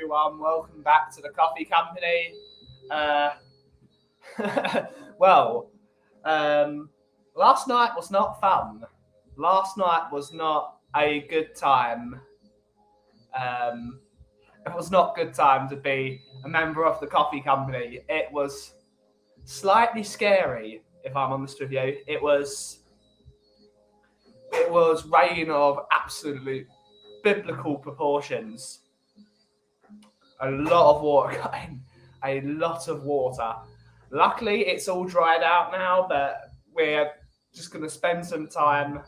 everyone, welcome back to the Coffee Company. Last night was not fun. Last night was not a good time. It was not a good time to be a member of the Coffee Company. It was slightly scary, if I'm honest with you. It was rain of absolute biblical proportions. A lot of water going, a lot of water. Luckily, it's all dried out now, but we're just going to spend some time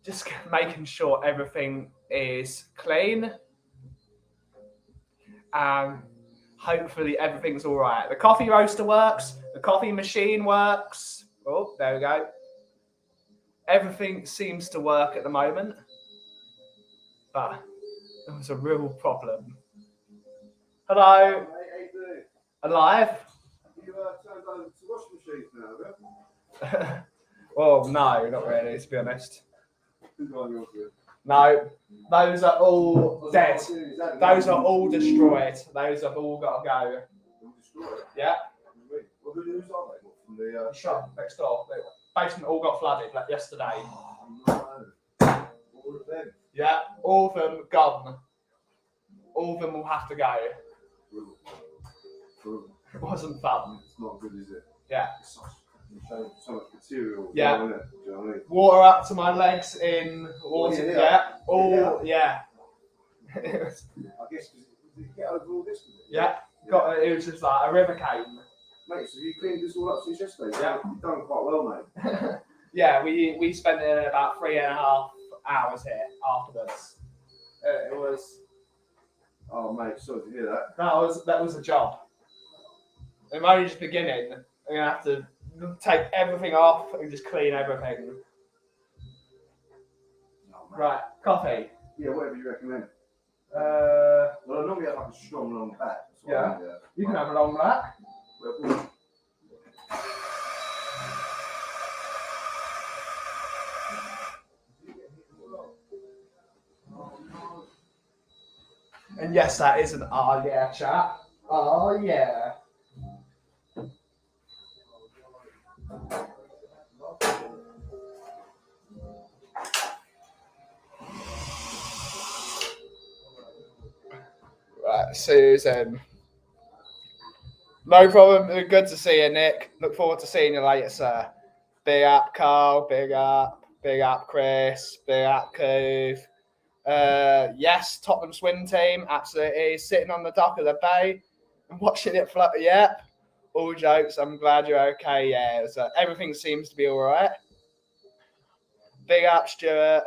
just making sure everything is clean. Hopefully everything's all right. The coffee roaster works. The coffee machine works. Oh, there we go. Everything seems to work at the moment. But there was a real problem. Hello. Hey, how you doing? Alive? You turned over to washing machines now, have you? Well, no, not really, to be honest. Good on yours, good. No, those are all dead. Those are all destroyed. Those have all got to go. All destroyed? Yeah. Well, whose are they? What, from the shop next door. The basement all got flooded like yesterday. Oh, no. All of them? Yeah, all of them gone. All of them will have to go. It wasn't fun. It's not good, is it? Yeah. It's so much material. Yeah. Going, isn't it? Do you know what I mean? Water up to my legs in water. Oh, Yeah. All, yeah. I guess, did you get over all this? Yeah. It was just like a river came. Mate, so you cleaned this all up since yesterday? Yeah. You've done quite well, mate. Yeah, we spent about 3.5 hours here afterwards. It was. Oh, mate, sorry to hear that. That was a job. I'm only just beginning. I'm gonna have to take everything off and just clean everything. Oh, Right, coffee. Yeah, whatever you recommend. Well, I normally have like a strong long back. Yeah. You can have a long black. Well, And yes, that is an oh yeah chat. Oh yeah. Susan. No problem. Good to see you, Nick. Look forward to seeing you later, sir. Big up, Carl. Big up. Big up, Chris. Big up, Cove. Yes, Tottenham swim team. Absolutely. Sitting on the dock of the bay and watching it float. Yep. All jokes. I'm glad you're okay. Yeah, everything seems to be all right. Big up, Stuart.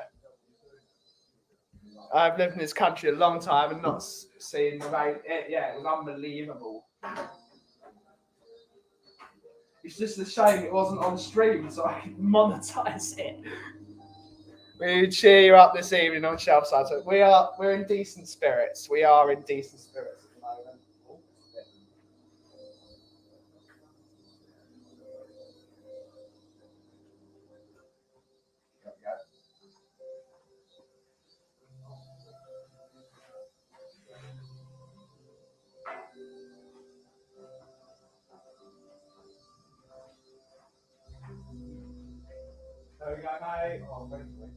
I've lived in this country a long time and not seen the rain. It was unbelievable. It's just a shame it wasn't on stream so I could monetize it. We cheer you up this evening on Shelfside. So we're in decent spirits. We are in decent spirits at the moment. There we go, mate. Oh, thank you.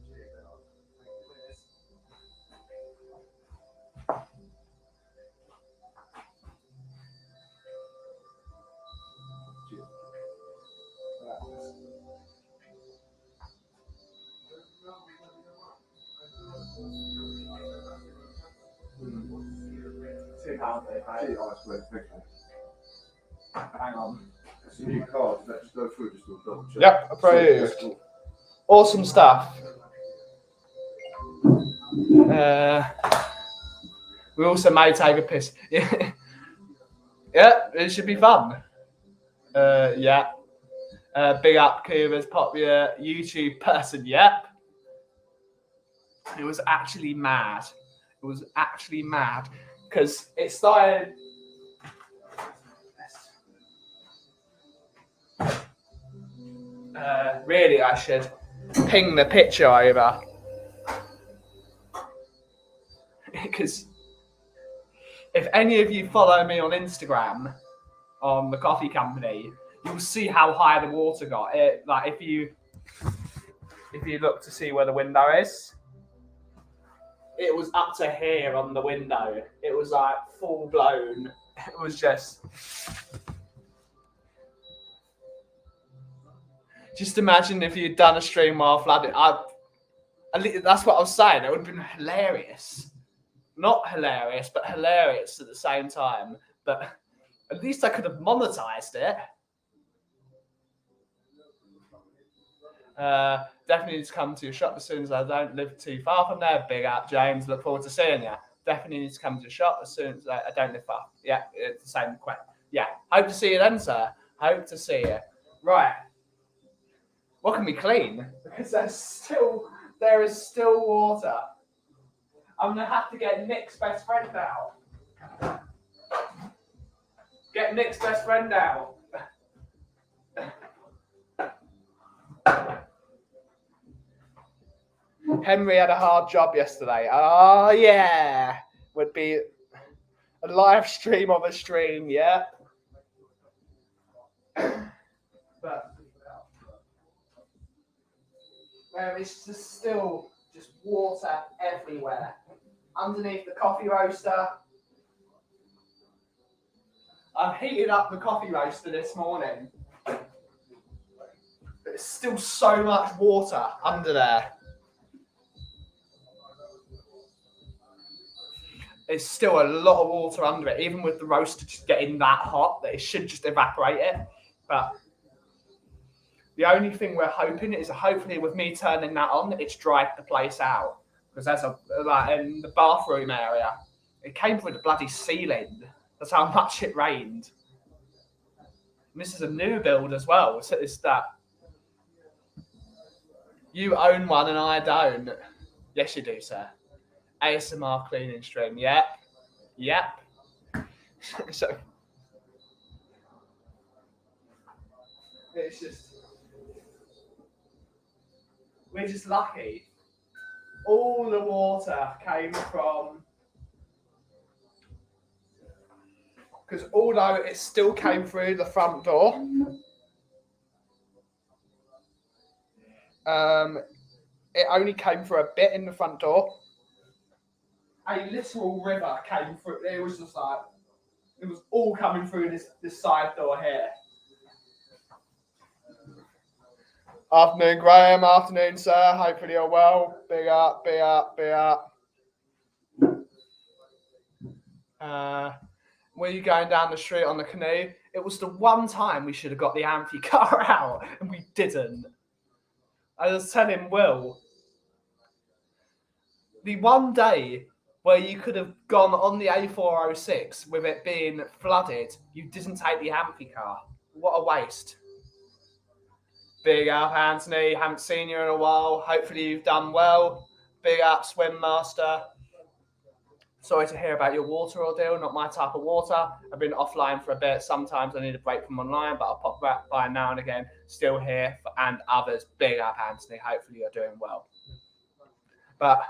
Hang on. It's a new card. Let's go through just to double check. Yep, approved. Awesome stuff. We also may take a piss. Yeah, it should be fun. Yeah. Big up Kuba's popular YouTube person. Yep. It was actually mad. It was actually mad because it started. Really, I should ping the picture over because if any of you follow me on Instagram on the coffee company, you'll see how high the water got. Like if you look to see where the window is, it was up to here on the window. It was like full blown. It was just imagine if you'd done a stream while flooded. That's what I was saying. It would have been hilarious. Not hilarious, but hilarious at the same time. But at least I could have monetized it. Definitely need to come to your shop as soon as I don't live too far from there. Big up, James. Look forward to seeing you. Definitely need to come to your shop as soon as I don't live far. Yeah, it's the same question. Yeah, hope to see you then, sir. Hope to see you. Right. What can we clean? Because there is still water. I'm gonna have to get Nick's best friend out. Get Nick's best friend out. Henry had a hard job yesterday. Oh yeah, would be a live stream of a stream, yeah. But there is still just water everywhere. Underneath the coffee roaster. I've heated up the coffee roaster this morning. But there's still so much water under there. There's still a lot of water under it, even with the roaster just getting that hot that it should just evaporate it. But the only thing we're hoping is hopefully with me turning that on, it's dried the place out. Because there's like in the bathroom area, it came through the bloody ceiling. That's how much it rained. And this is a new build as well. So it's that you own one and I don't. Yes, you do, sir. ASMR cleaning stream. Yep. So it's just we're just lucky. All the water came from, because although it still came through the front door, it only came for a bit in the front door. a literal river came through. It was just like, it was all coming through this side door here. Afternoon, Graham. Afternoon, sir. Hopefully you're well. Big up, big up, big up. Were you going down the street on the canoe? It was the one time we should have got the amphi car out, and we didn't. I was telling Will, the one day where you could have gone on the A406 with it being flooded, you didn't take the amphi car. What a waste. Big up, Anthony. Haven't seen you in a while. Hopefully you've done well. Big up, Swim Master. Sorry to hear about your water ordeal. Not my type of water. I've been offline for a bit. Sometimes I need a break from online, but I'll pop back by now and again. Still here, and others. Big up, Anthony. Hopefully you're doing well. But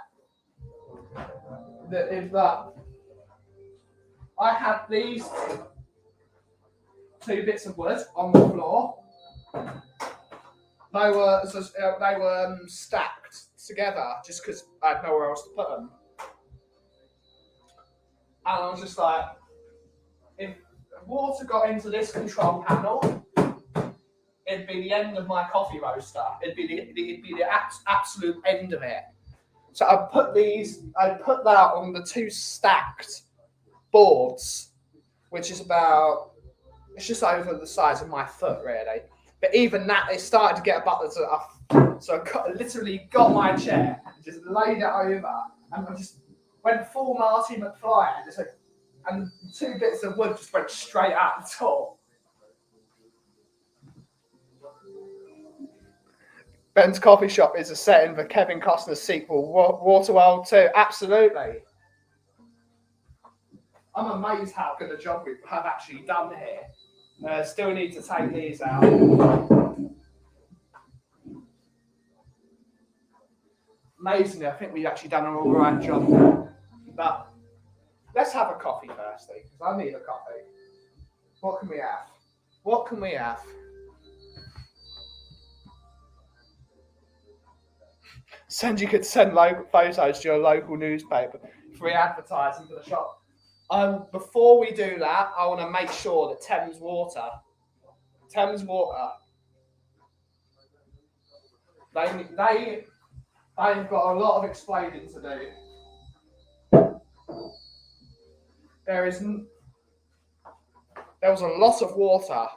I had these two bits of wood on the floor. They were stacked together just because I had nowhere else to put them. And I was just like, if water got into this control panel, it'd be the end of my coffee roaster. It'd be the absolute end of it. So I put that on the two stacked boards, which is it's just over the size of my foot, really. But even that, it started to get above the. So I literally got my chair, just laid it over, and I just went full Marty McFly, and two bits of wood just went straight out the top. Ben's Coffee Shop is a setting for Kevin Costner's sequel, Waterworld 2. Absolutely. I'm amazed how good a job we have actually done here. Still need to take these out. Amazingly, I think we've actually done an all right job. But let's have a coffee firstly, because I need a coffee. What can we have? What can we have? You could send photos to your local newspaper. Free advertising for the shop. Before we do that, I want to make sure that Thames Water, they've got a lot of explaining to do. There was a lot of water.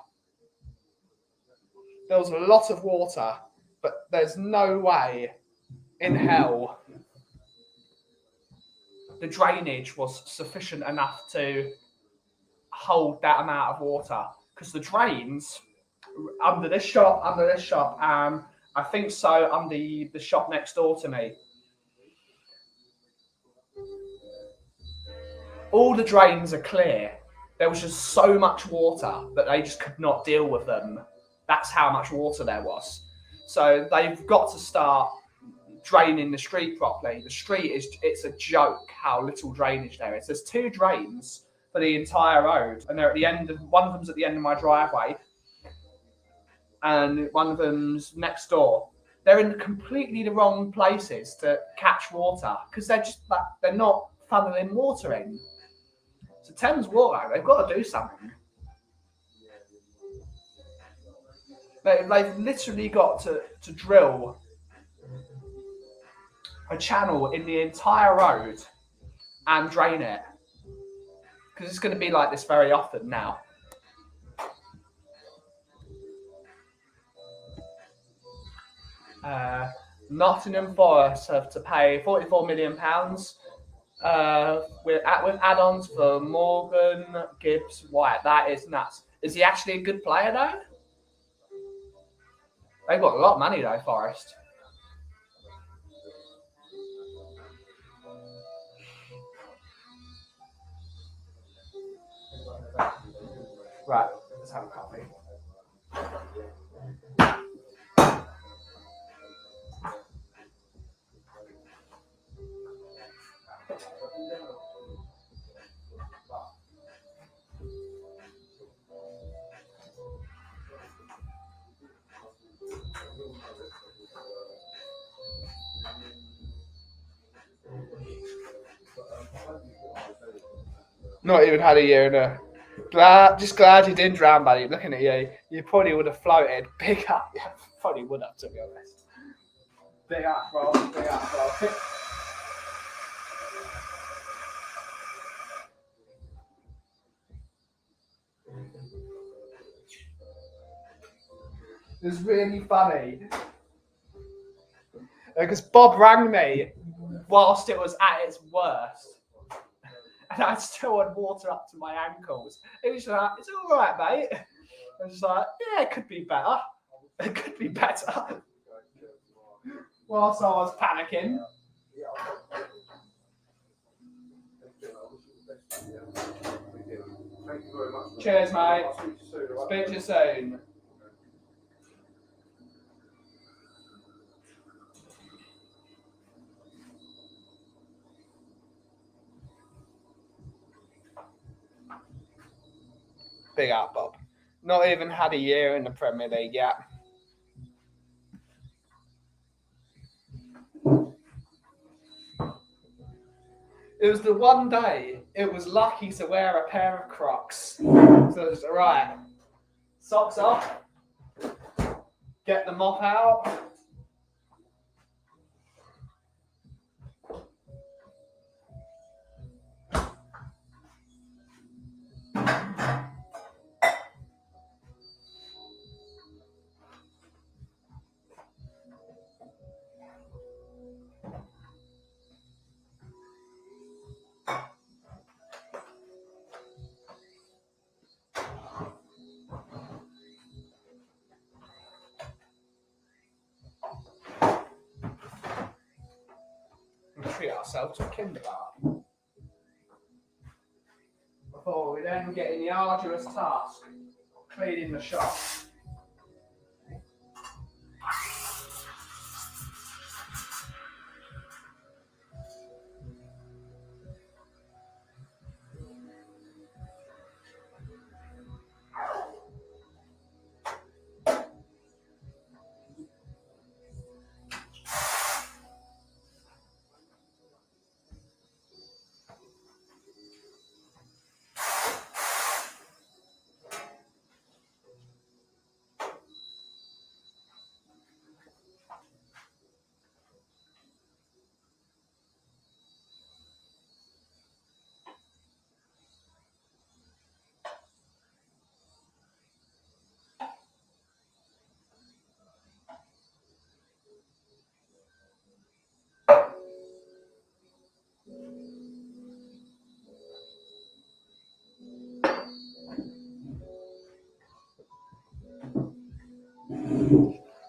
There was a lot of water, but there's no way in hell the drainage was sufficient enough to hold that amount of water, because the drains under this shop, and I think so under the shop next door to me, all the drains are clear. There was just so much water that they just could not deal with them. That's how much water there was. So they've got to start draining the street properly. The street it's a joke how little drainage there is. There's two drains for the entire road, and they're at the end of, one of them's at the end of my driveway, and one of them's next door. They're in completely the wrong places to catch water, because they're not funneling water in. So Thames Water, they've got to do something. They've literally got to drill a channel in the entire road and drain it, because it's going to be like this very often now. Nottingham Forest have to pay £44 million with add-ons for Morgan Gibbs White. That is nuts. Is he actually a good player though? They've got a lot of money though, Forest. Right, let's have a coffee. Not even had a year in a. Just glad you didn't drown, buddy. Looking at you, you probably would have floated. Big up. Yeah, probably would have, to be honest. Big up, bro. Big up, bro. It was really funny because Bob rang me whilst it was at its worst, and I still had water up to my ankles. He was like, "It's all right, mate." I was just like, "Yeah, it could be better. It could be better." Whilst I was panicking. Thank you very much. Cheers, mate. I'll speak to you soon, all right? Speak to you soon. Big up, Bob. Not even had a year in the Premier League yet. It was the one day it was lucky to wear a pair of Crocs. So it's all right. Socks off. Get the mop out. And treat ourselves to a kindergarten. Before we then get in the arduous task of cleaning the shop.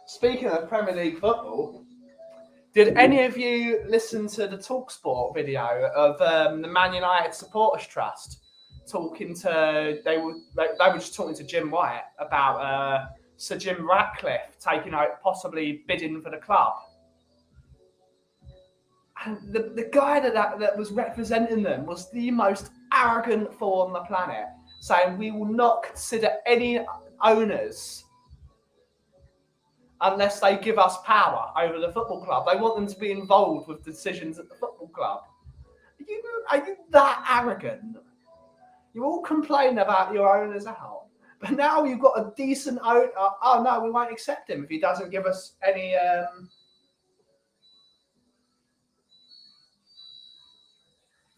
Speaking of Premier League football, did any of you listen to the TalkSport video of the Man United Supporters Trust talking to? They were just talking to Jim White about Sir Jim Ratcliffe taking out, possibly bidding for the club. And the guy that was representing them was the most arrogant fool on the planet, saying we will not consider any owners unless they give us power over the football club. They want them to be involved with decisions at the football club. Are you that arrogant? You all complain about your owners out, but now you've got a decent owner. Oh no, we won't accept him if he doesn't give us any.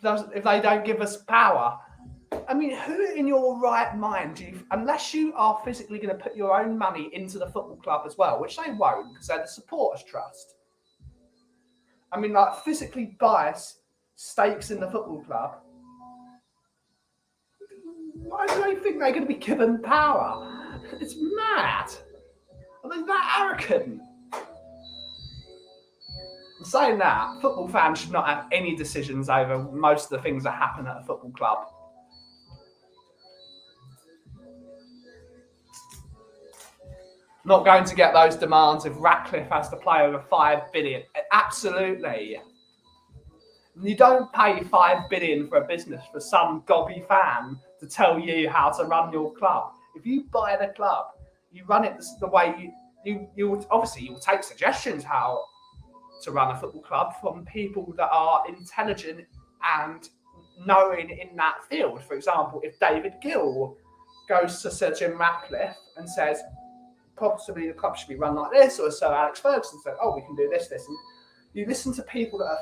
If they don't give us power. I mean, who in your right mind do you, unless you are physically going to put your own money into the football club as well, which they won't because they're the supporters trust. I mean, like physically buy stakes in the football club. Why do they think they're going to be given power? It's mad. Are they that arrogant? Saying that, football fans should not have any decisions over most of the things that happen at a football club. Not going to get those demands if Ratcliffe has to play over $5 billion. Absolutely. You don't pay $5 billion for a business for some gobby fan to tell you how to run your club. If you buy the club, you run it the way you obviously you'll take suggestions how to run a football club from people that are intelligent and knowing in that field. For example, if David Gill goes to Sir Jim Ratcliffe and says, possibly the club should be run like this, or Sir Alex Ferguson said, oh, we can do this, and you listen to people that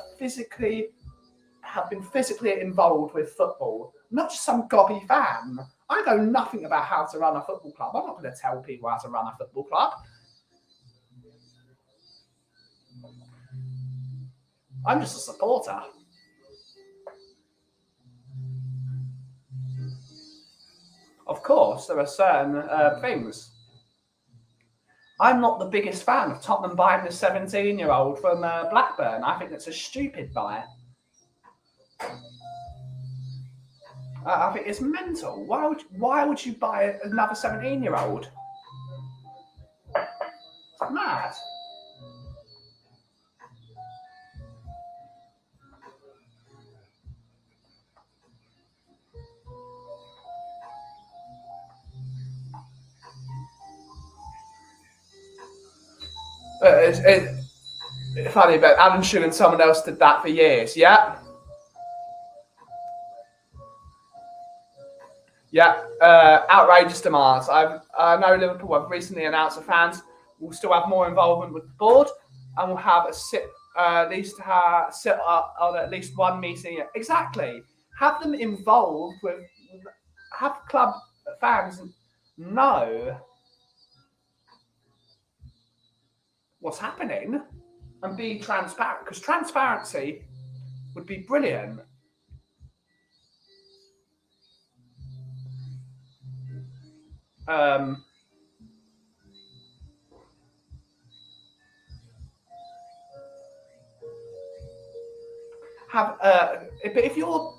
have been physically involved with football, not just some gobby fan. I know nothing about how to run a football club. I'm not going to tell people how to run a football club. I'm just a supporter. Of course, there are certain things. I'm not the biggest fan of Tottenham buying the 17-year-old from Blackburn. I think that's a stupid buy. I think it's mental. Why would you buy another 17-year-old? It's mad. It's funny, but Alan Shew and someone else did that for years. Yeah. Yeah, outrageous demands. I know Liverpool have recently announced the fans will still have more involvement with the board and will have a sit up on at least one meeting. Exactly. Have them involved with, have club fans know what's happening and be transparent, because transparency would be brilliant. But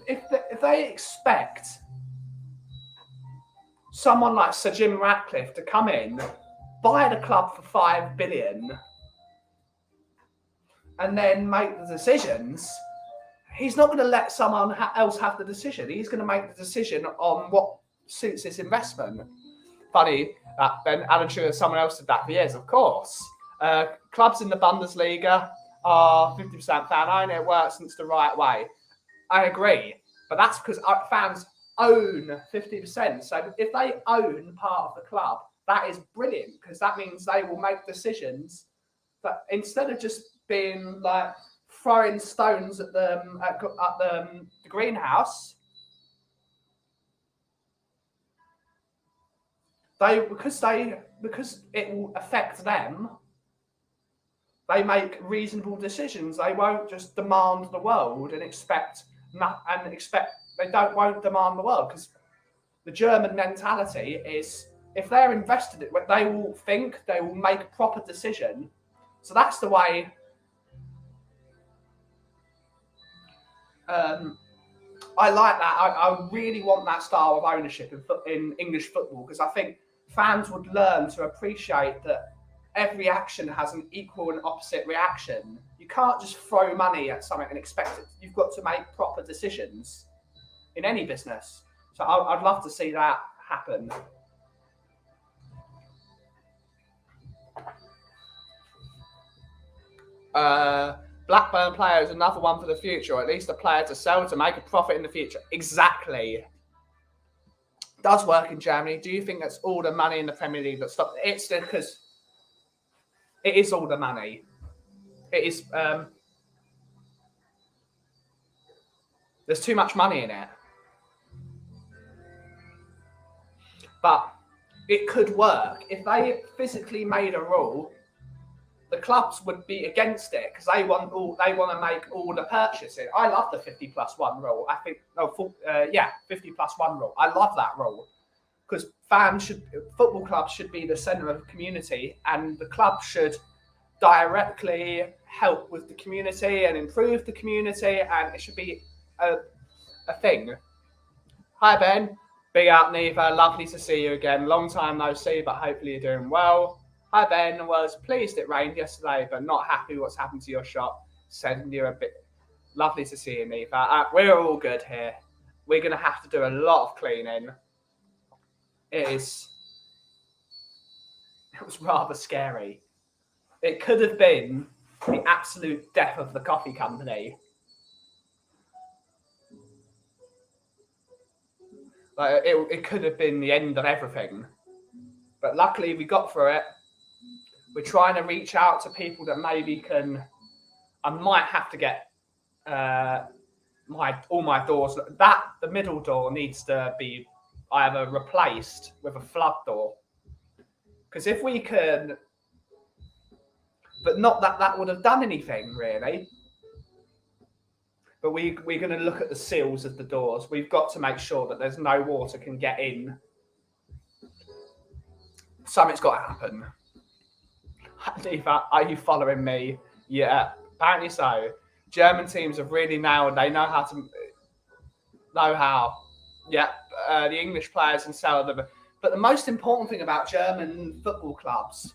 if they expect someone like Sir Jim Ratcliffe to come in, buy the club for $5 billion, and then make the decisions, he's not going to let someone else have the decision. He's going to make the decision on what suits his investment. Funny that Ben Alan Shearer, someone else did that for years, of course. Clubs in the Bundesliga are 50% fan owned. It works and it's the right way. I agree, but that's because fans own 50%. So if they own part of the club, that is brilliant, because that means they will make decisions that, instead of just being like throwing stones at the greenhouse, because it will affect them, they make reasonable decisions. They won't just demand the world and won't demand the world, because the German mentality is, if they're invested in it, they will think, they will make a proper decision. So that's the way. I like that. I really want that style of ownership in English football, because I think fans would learn to appreciate that every action has an equal and opposite reaction. You can't just throw money at something and expect it. You've got to make proper decisions in any business. So I'd love to see that happen. Blackburn player is another one for the future, or at least a player to sell to make a profit in the future. Exactly. Does work in Germany. Do you think that's all the money in the Premier League that stopped? It's because it is all the money. It is. There's too much money in it. But it could work if they physically made a rule. The clubs would be against it, because they want to make all the purchases. I love the 50+1 rule. I think 50+1 rule. I love that rule, because football clubs should be the centre of the community, and the club should directly help with the community and improve the community, and it should be a thing. Hi Ben, big up Neva, lovely to see you again. Long time no see, but hopefully you're doing well. Hi Ben, was pleased it rained yesterday, but not happy what's happened to your shop. Sending you a bit. Lovely to see you, Neva. We're all good here. We're going to have to do a lot of cleaning. It was rather scary. It could have been the absolute death of the coffee company. Like it could have been the end of everything. But luckily we got through it. We're trying to reach out to people that maybe can. I might have to get all my doors. The middle door needs to be either replaced with a flood door. Because if we can, but not that would have done anything really. But we're going to look at the seals of the doors. We've got to make sure that there's no water can get in. Something's got to happen. Are you following me? Yeah, apparently so. German teams have really nailed. They know how to know how. Yeah, the English players and sell them. But the most important thing about German football clubs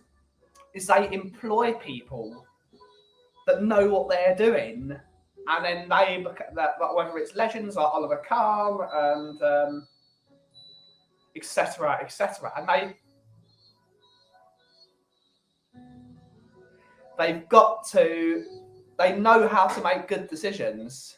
is they employ people that know what they're doing, and then they whether it's legends like Oliver Kahn and etc. etc. And they know how to make good decisions.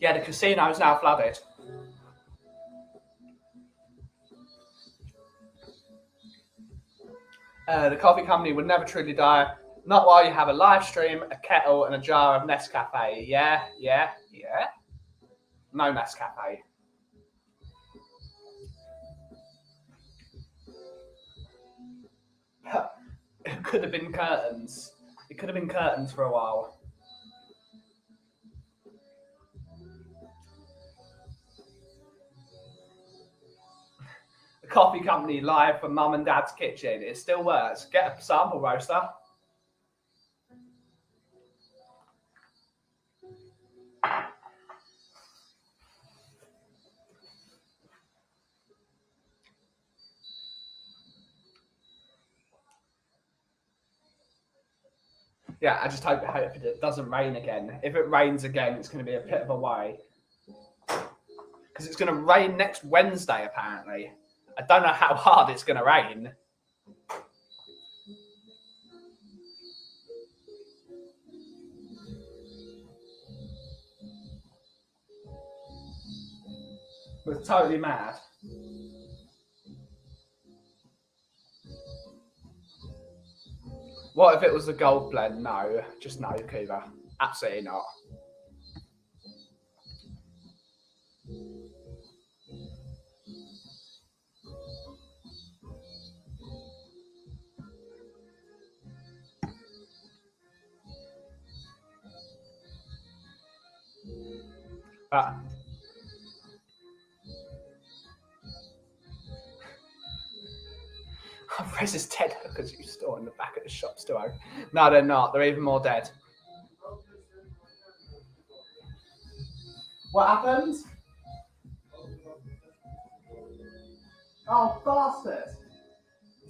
Yeah, the casino is now flooded. The coffee company would never truly die. Not while you have a live stream, a kettle, and a jar of Nescafe. Yeah. No Nescafe. It could have been curtains. It could have been curtains for a while. The coffee company live from Mum and Dad's kitchen. It still works. Get a sample roaster. Yeah, I just hope it doesn't rain again. If it rains again, it's going to be a bit of a worry. Because it's going to rain next Wednesday, apparently. I don't know how hard it's going to rain. We're totally mad. What if it was a gold blend? No, just no, Cuba. Absolutely not. Where's his dead hookers you store in the back of the shop still open? No, they're not. They're even more dead. What happened? Oh, bastard!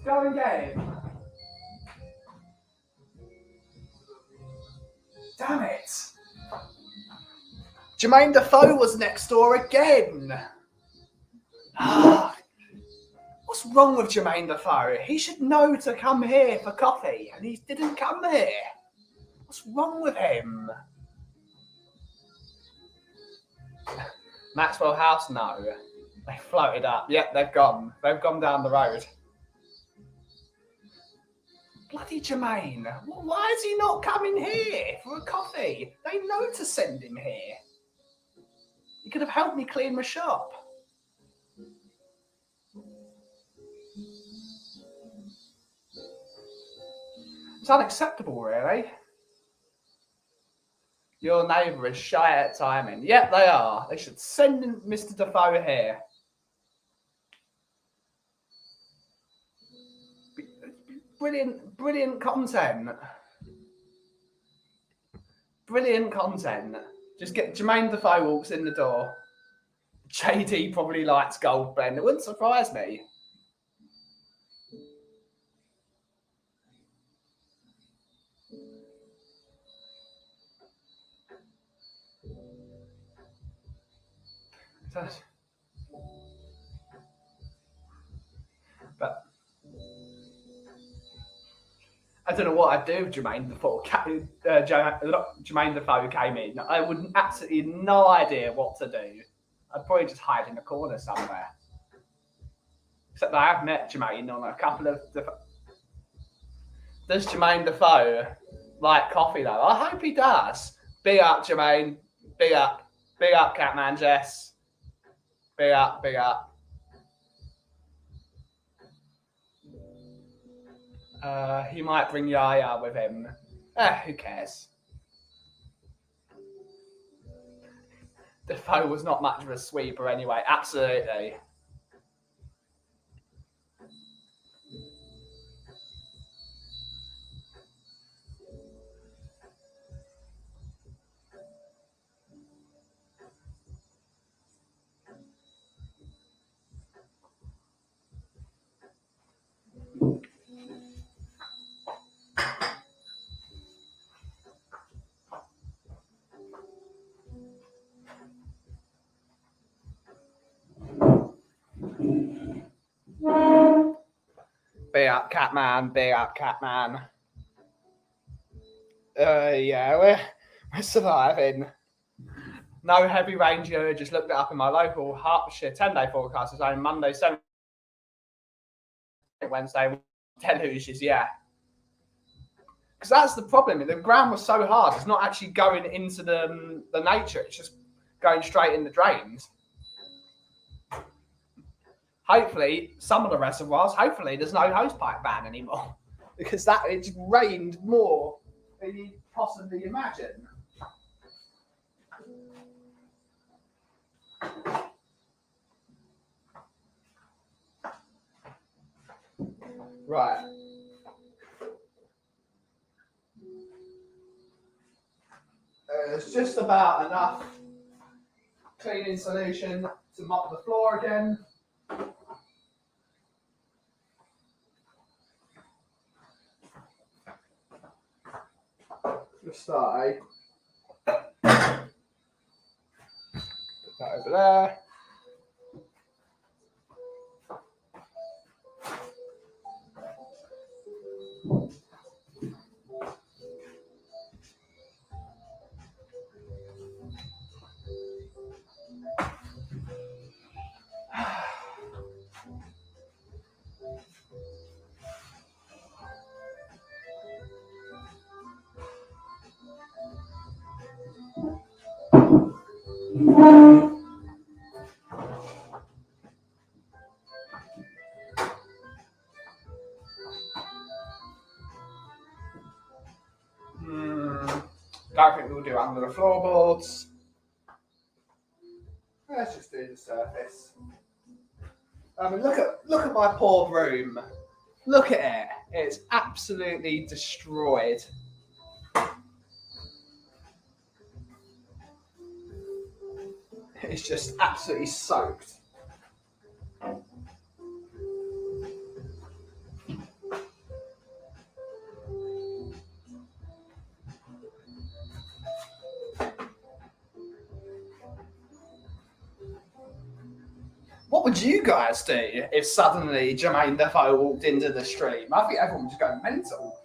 Go and get him. Damn it! Jermaine Defoe was next door again. What's wrong with Jermaine Defoe? He should know to come here for coffee, and he didn't come here. What's wrong with him? Maxwell House, no. They floated up. Yep, they've gone. They've gone down the road. Bloody Jermaine. Why is he not coming here for a coffee? They know to send him here. He could have helped me clean my shop. It's unacceptable, really. Your neighbour is shy at timing. Yep, they are. They should send Mr. Defoe here. Brilliant content. Brilliant content. Just get Jermaine Defoe walks in the door. JD probably likes gold blend. It wouldn't surprise me. But I don't know what I'd do if Jermaine Defoe came in. I would absolutely no idea what to do. I'd probably just hide in a corner somewhere. Except I have met Jermaine on a couple of Does Jermaine Defoe like coffee though? I hope he does. Big up, Jermaine. Big up. Big up, Catman Jess. Big up, big up. He might bring Yaya with him. Who cares? Defoe was not much of a sweeper anyway. Absolutely. Big up, Catman. Big up, Catman. Yeah, we're surviving. No heavy rain due. Just looked it up in my local Hertfordshire 10-day forecast. It's only Monday, 7 Wednesday, deluges, yeah. Because that's the problem. The ground was so hard. It's not actually going into the nature. It's just going straight in the drains. Hopefully, some of the reservoirs, hopefully there's no hosepipe ban anymore. Because it's rained more than you possibly imagine. Right. There's just about enough cleaning solution to mop the floor again. Just start, Put that over there. Don't think we'll do under the floorboards. Let's just do the surface. I mean, look at my poor room. Look at it. It's absolutely destroyed. It's just absolutely soaked. What would you guys do if suddenly Jermaine Defoe walked into the stream? I think everyone would just go mental.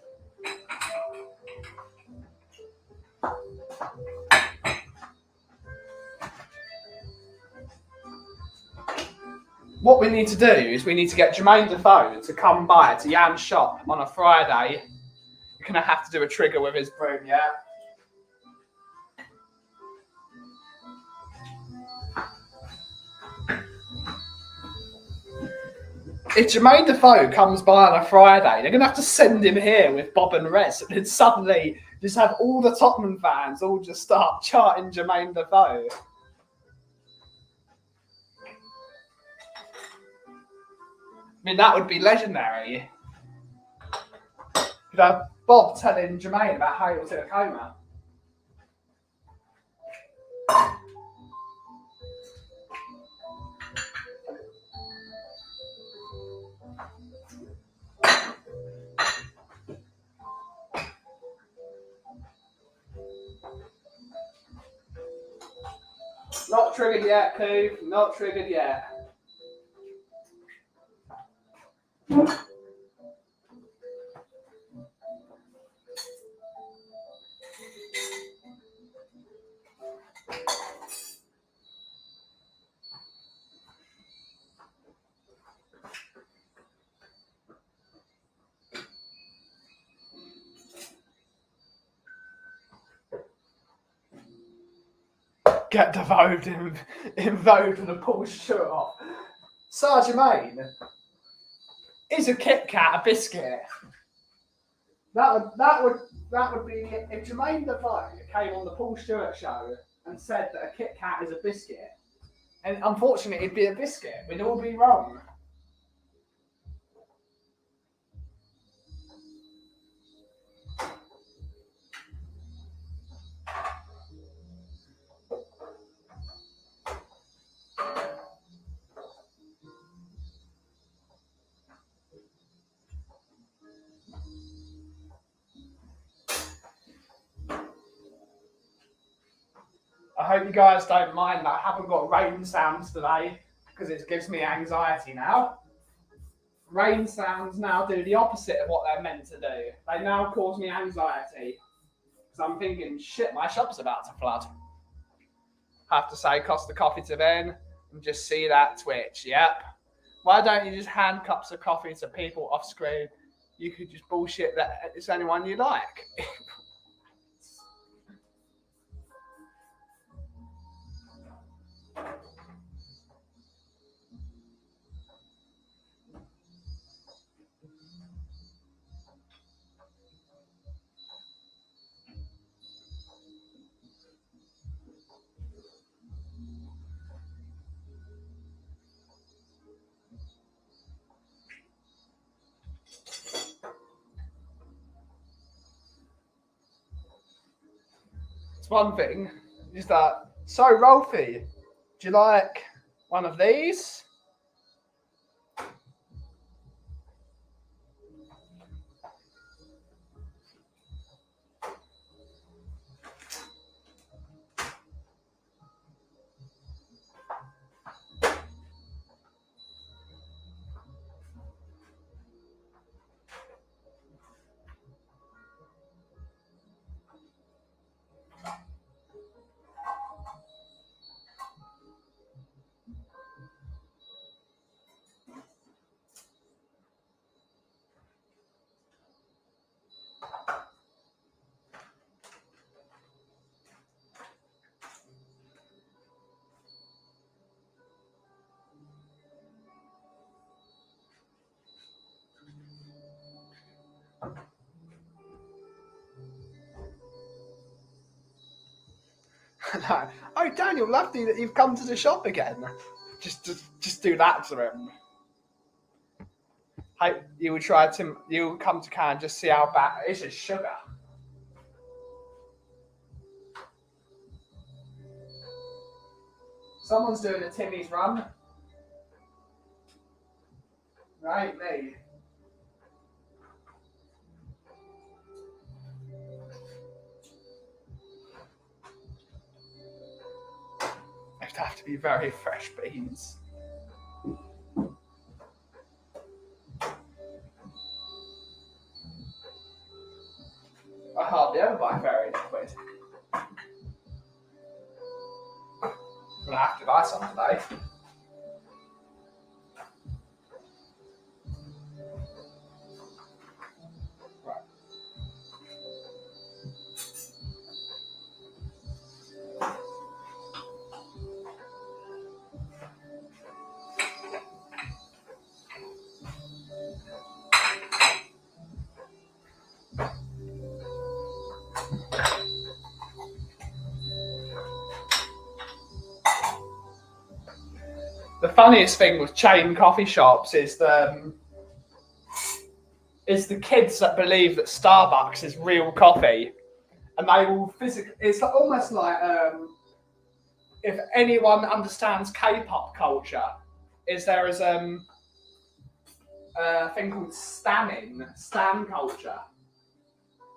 What we need to do is we need to get Jermaine Defoe to come by to Jan's shop on a Friday. You're going to have to do a trigger with his broom, yeah? If Jermaine Defoe comes by on a Friday, they're going to have to send him here with Bob and Rez, and then suddenly just have all the Tottenham fans all just start charting Jermaine Defoe. I mean, that would be legendary. You'd have Bob telling Jermaine about how he was in a coma. Not Not triggered yet, Pooh. Not triggered yet. Get the vote in vote and pull his shirt off. Sergeant Main, is a Kit Kat a biscuit? That would be if Jermaine Defoe came on the Paul Stewart show and said that a Kit Kat is a biscuit, and unfortunately it'd be a biscuit. We'd all be wrong. I hope you guys don't mind that I haven't got rain sounds today because it gives me anxiety now. Rain sounds now do the opposite of what they're meant to do. They now cause me anxiety because I'm thinking, shit, my shop's about to flood. Have to say, cost the coffee to Ben and just see that twitch. Yep. Why don't you just hand cups of coffee to people off screen? You could just bullshit that it's anyone you like. It's one thing is that, so Rolfie, do you like one of these? No. Oh, Daniel, lovely that you've come to the shop again. Just do that to him. Hope you will try to. You'll come to Cannes, just see how bad it's just sugar. Someone's doing a Timmy's run. Right, me. It'd have to be very fresh beans. I hardly ever buy very liquid. I'm gonna have to buy some today. The funniest thing with chain coffee shops is the kids that believe that Starbucks is real coffee, and they will physically. It's almost like if anyone understands K-pop culture, there is a thing called stan culture,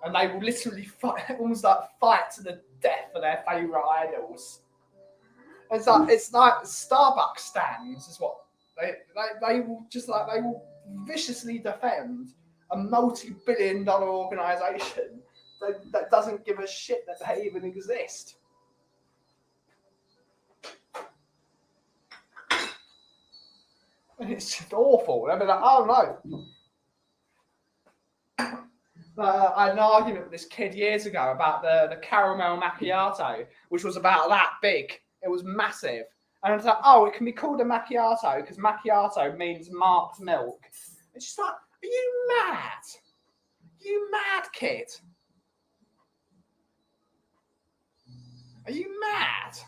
and they will literally fight, almost like fight to the death for their favorite idols. It's like Starbucks stands is what they will viciously defend a multi-billion-dollar organisation that doesn't give a shit that they even exist. And it's just awful. They'll be like, oh no. I had an argument with this kid years ago about the caramel macchiato, which was about that big. It was massive. And I was like, oh, it can be called a macchiato because macchiato means marked milk. It's just like, are you mad? You mad, kid? Are you mad?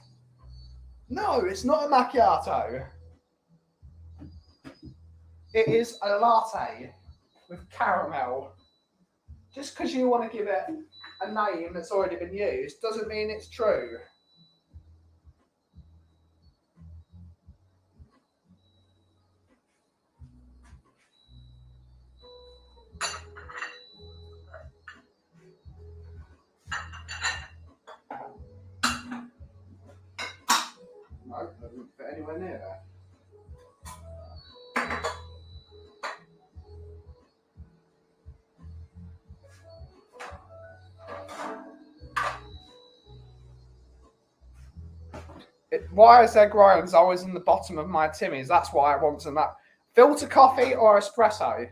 No, it's not a macchiato. It is a latte with caramel. Just because you want to give it a name that's already been used doesn't mean it's true. No, I wouldn't fit anywhere near that. Why is egg Ryan's always in the bottom of my Timmy's? That's what I want to know. Filter coffee or espresso?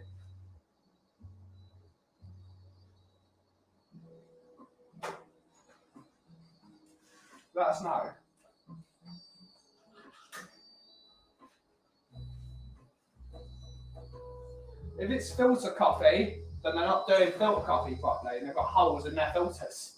Let us know. If it's filter coffee, then they're not doing filter coffee properly and they've got holes in their filters.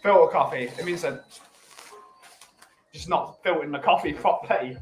Filter coffee, it means they're just not filtering the coffee properly.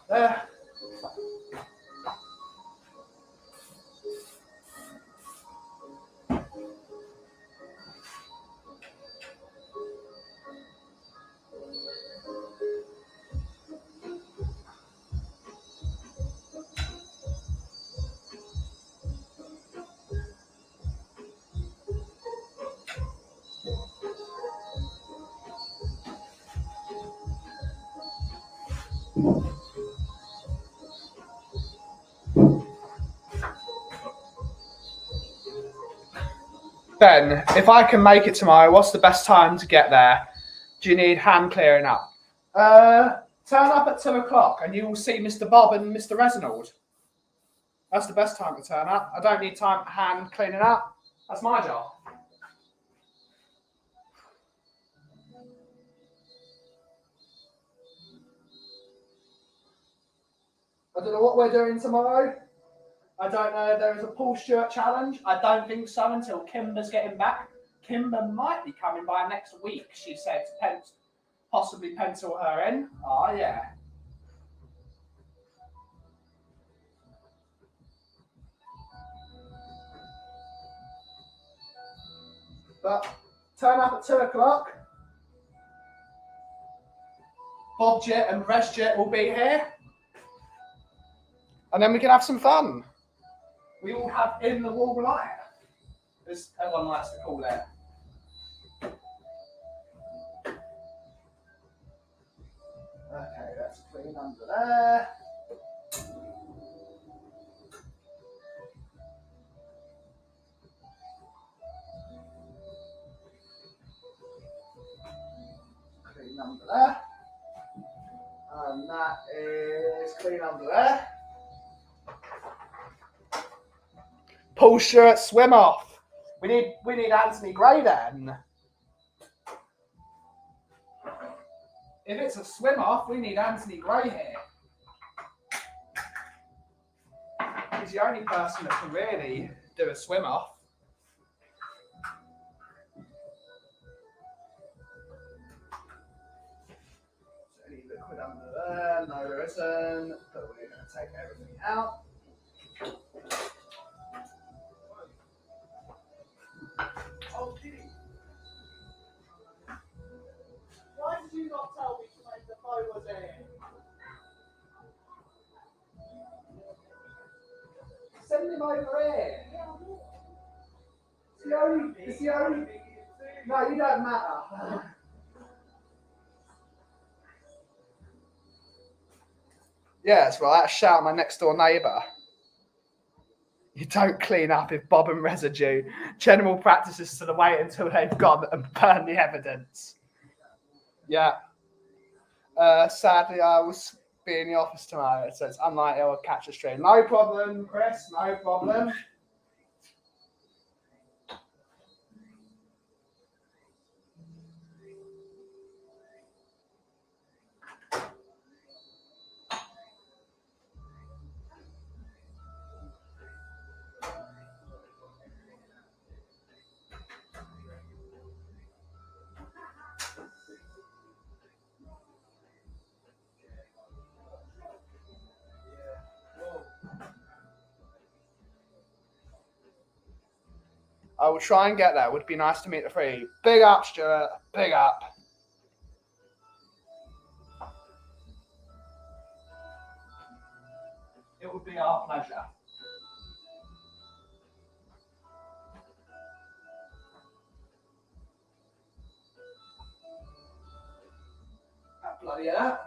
There. Ben, if I can make it tomorrow, what's the best time to get there? Do you need hand clearing up? Turn up at 2 o'clock and you will see Mr. Bob and Mr. Reginald. That's the best time to turn up. I don't need time hand cleaning up. That's my job. I don't know what we're doing tomorrow. I don't know if there is a Paul Stewart challenge. I don't think so until Kimber's getting back. Kimber might be coming by next week, she said, to possibly pencil her in. Oh, yeah. But turn up at 2 o'clock. Bob Jet and Res Jet will be here. And then we can have some fun. We all have in the wall light, as everyone likes to call it. Okay, let's clean under there. Clean under there. And that is clean under there. Pull shirt, swim off. We need Anthony Gray then. If it's a swim off, we need Anthony Gray here. He's the only person that can really do a swim off. Any liquid under there? No, there isn't. But we're going to take everything out. Oh, did he? Why did you not tell me to make the phone was in? Send him over here. It's the only. No, you don't matter. Yes, well, that's shout my next door neighbour. You don't clean up if Bob and residue. General practice is to wait until they've gone and burn the evidence. Yeah. Sadly, I will be in the office tomorrow, so it's unlikely I'll catch a stream. No problem, Chris. No problem. I will try and get there. Would be nice to meet the three. Big up, Stuart. Big up. It would be our pleasure. Bloody hell.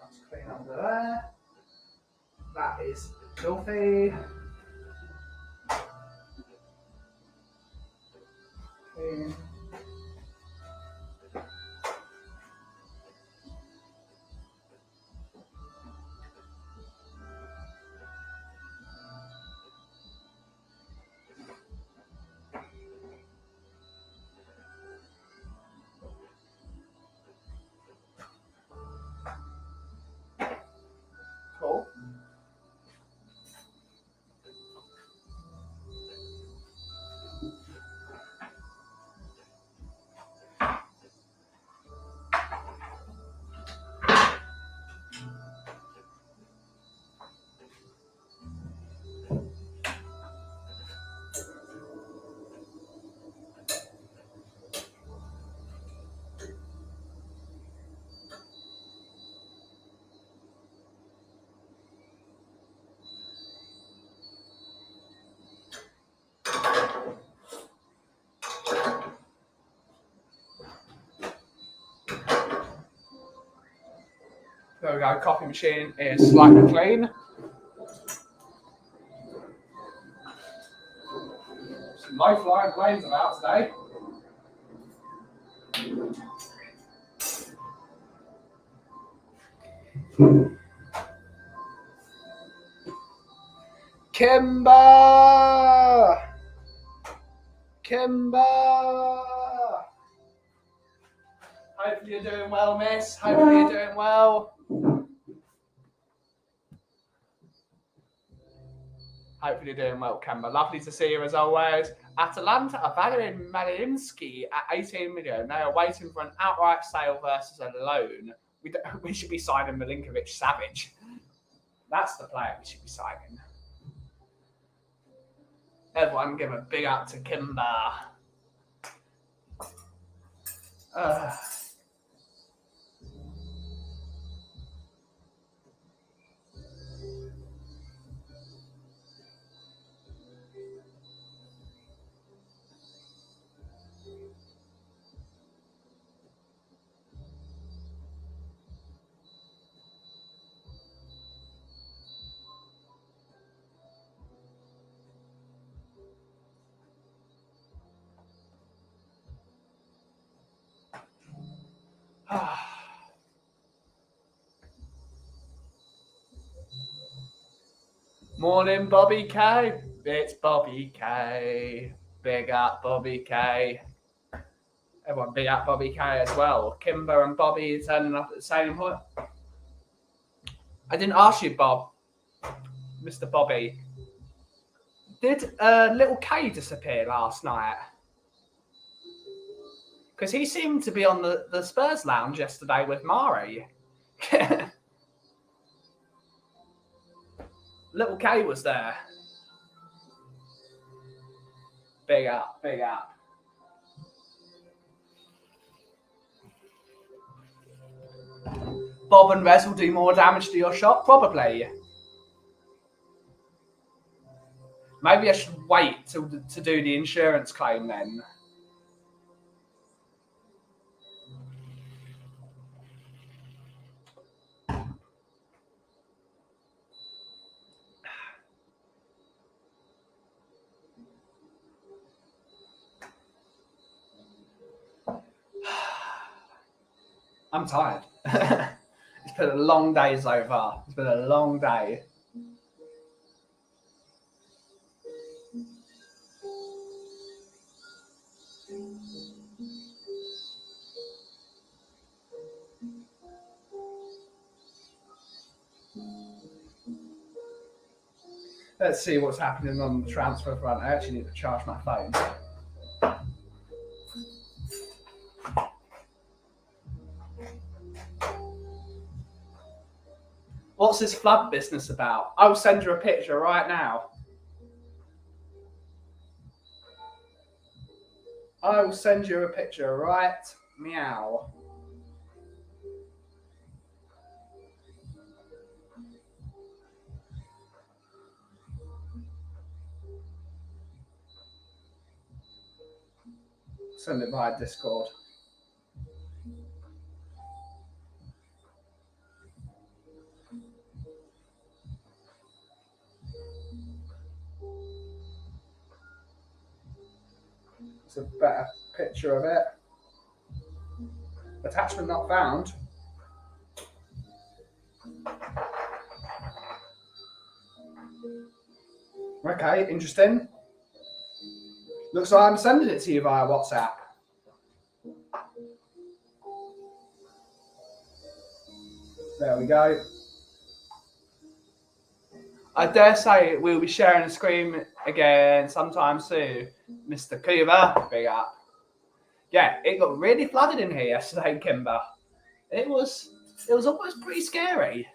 That's clean under there. That is filthy. Clean. Cool. There we go. Coffee machine is slightly clean. Some low flying planes about today. Kimber! Hopefully you're doing well, miss. Hopefully you're doing well. Hopefully you're doing well, Kimber. Lovely to see you as always. Atalanta are valuing Malinski at 18 million. They are waiting for an outright sale versus a loan. We should be signing Milinkovic Savage. That's the player we should be signing. Everyone give a big up to Kimber. Morning, Bobby K. It's Bobby K. Big up, Bobby K. Everyone big up Bobby K as well. Kimber and Bobby turning up at the same point. I didn't ask you, Bob. Mr. Bobby. Did little K disappear last night? Because he seemed to be on the Spurs lounge yesterday with Mari. Little K was there. Big up, big up. Bob and Rez will do more damage to your shop? Probably. Maybe I should wait to do the insurance claim then. I'm tired. It's been a long day so far. It's been a long day. Let's see what's happening on the transfer front. I actually need to charge my phone. What's this flood business about? I will send you a picture right now. I will send you a picture right meow. Send it via Discord. It's a better picture of it. Attachment not found. Okay, interesting. Looks like I'm sending it to you via WhatsApp. There we go. I dare say we'll be sharing a screen again sometime soon. Mr. Coover, big up. Yeah, it got really flooded in here yesterday, Kimber. It was almost pretty scary.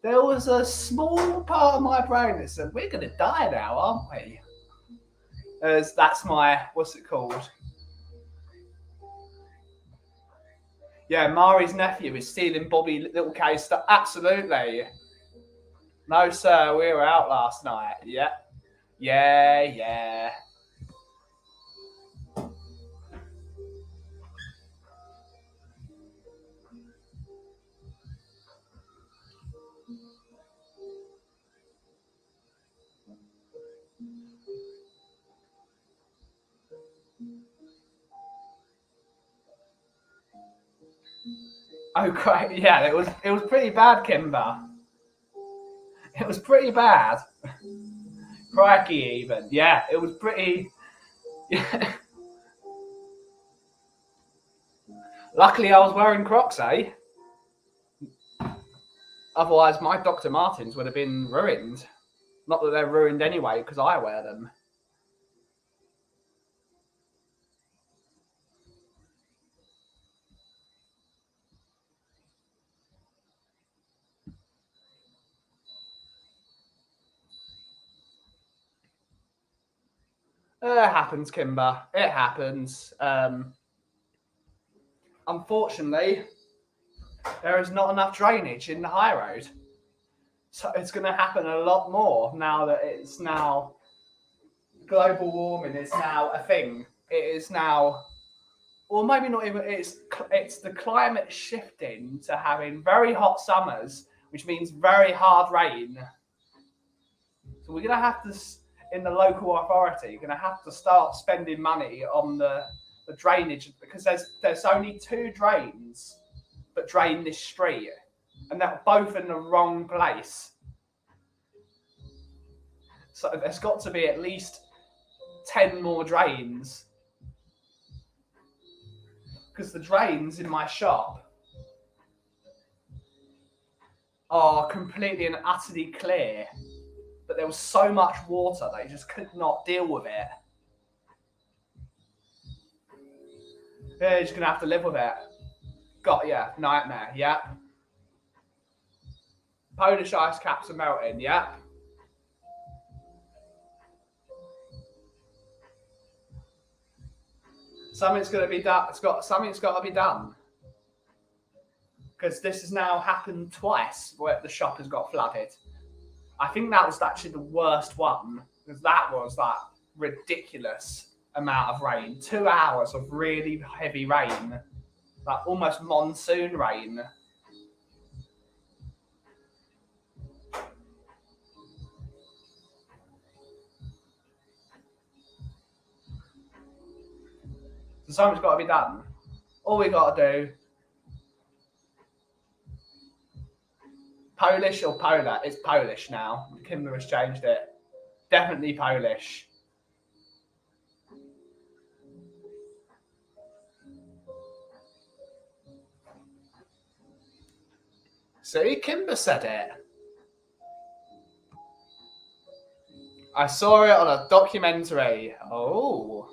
There was a small part of my brain that said, we're going to die now, aren't we? As that's my, what's it called? Yeah, Mari's nephew is stealing Bobby Little K's stuff. Absolutely. No, sir, we were out last night. Yeah. Yeah. Oh, great. Yeah, it was pretty bad, Kimber. It was pretty bad. Crikey, even. Yeah, it was pretty. Yeah. Luckily, I was wearing Crocs, eh? Otherwise, my Dr. Martens would have been ruined. Not that they're ruined anyway, because I wear them. It happens, Kimber. It happens. Unfortunately, there is not enough drainage in the high road. So it's going to happen a lot more now that it's now global warming is now a thing. It is now, or maybe not even. It's the climate shifting to having very hot summers, which means very hard rain. So we're going to have to, in the local authority, going to have to start spending money on the drainage, because there's only 2 drains that drain this street, and they're both in the wrong place. So there's got to be at least 10 more drains, because the drains in my shop are completely and utterly clear, but there was so much water they just could not deal with it. Yeah, you're just gonna have to live with it. Nightmare. Yep. Polish ice caps are melting. Yep. Something's gonna be done. Something's got to be done, because this has now happened twice where the shop has got flooded. I think that was actually the worst one, because that was that ridiculous amount of rain. 2 hours of really heavy rain, like almost monsoon rain. So something's got to be done. All we got to do. Polish or Polar? It's Polish now. Kimber has changed it. Definitely Polish. See, Kimber said it. I saw it on a documentary. Oh.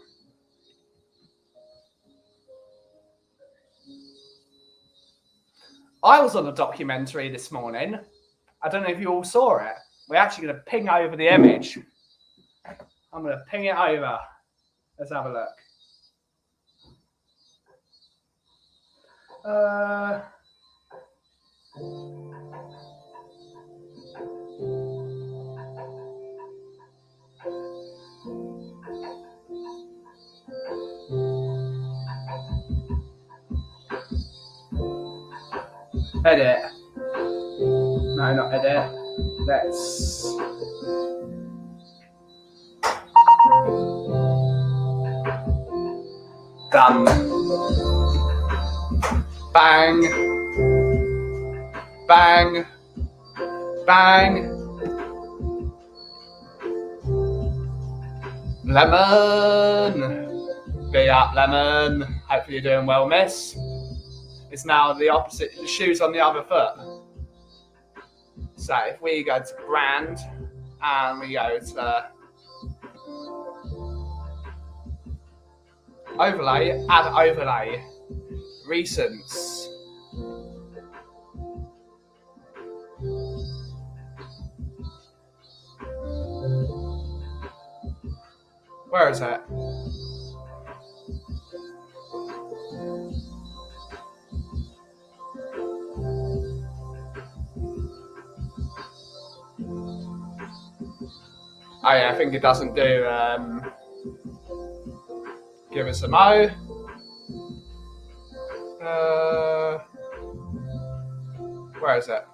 I was on a documentary this morning. I don't know if you all saw it. We're actually going to ping over the image. I'm going to ping it over. Let's have a look. Edit. No, not edit. Let's. Done. Bang. Bang. Bang. Lemon. Be up, Lemon. Hopefully you're doing well, miss. It's now the opposite. The shoe's on the other foot. So if we go to brand and we go to overlay, add overlay, recents. Where is it? Oh yeah, I think it doesn't do give us a mo. Where is it?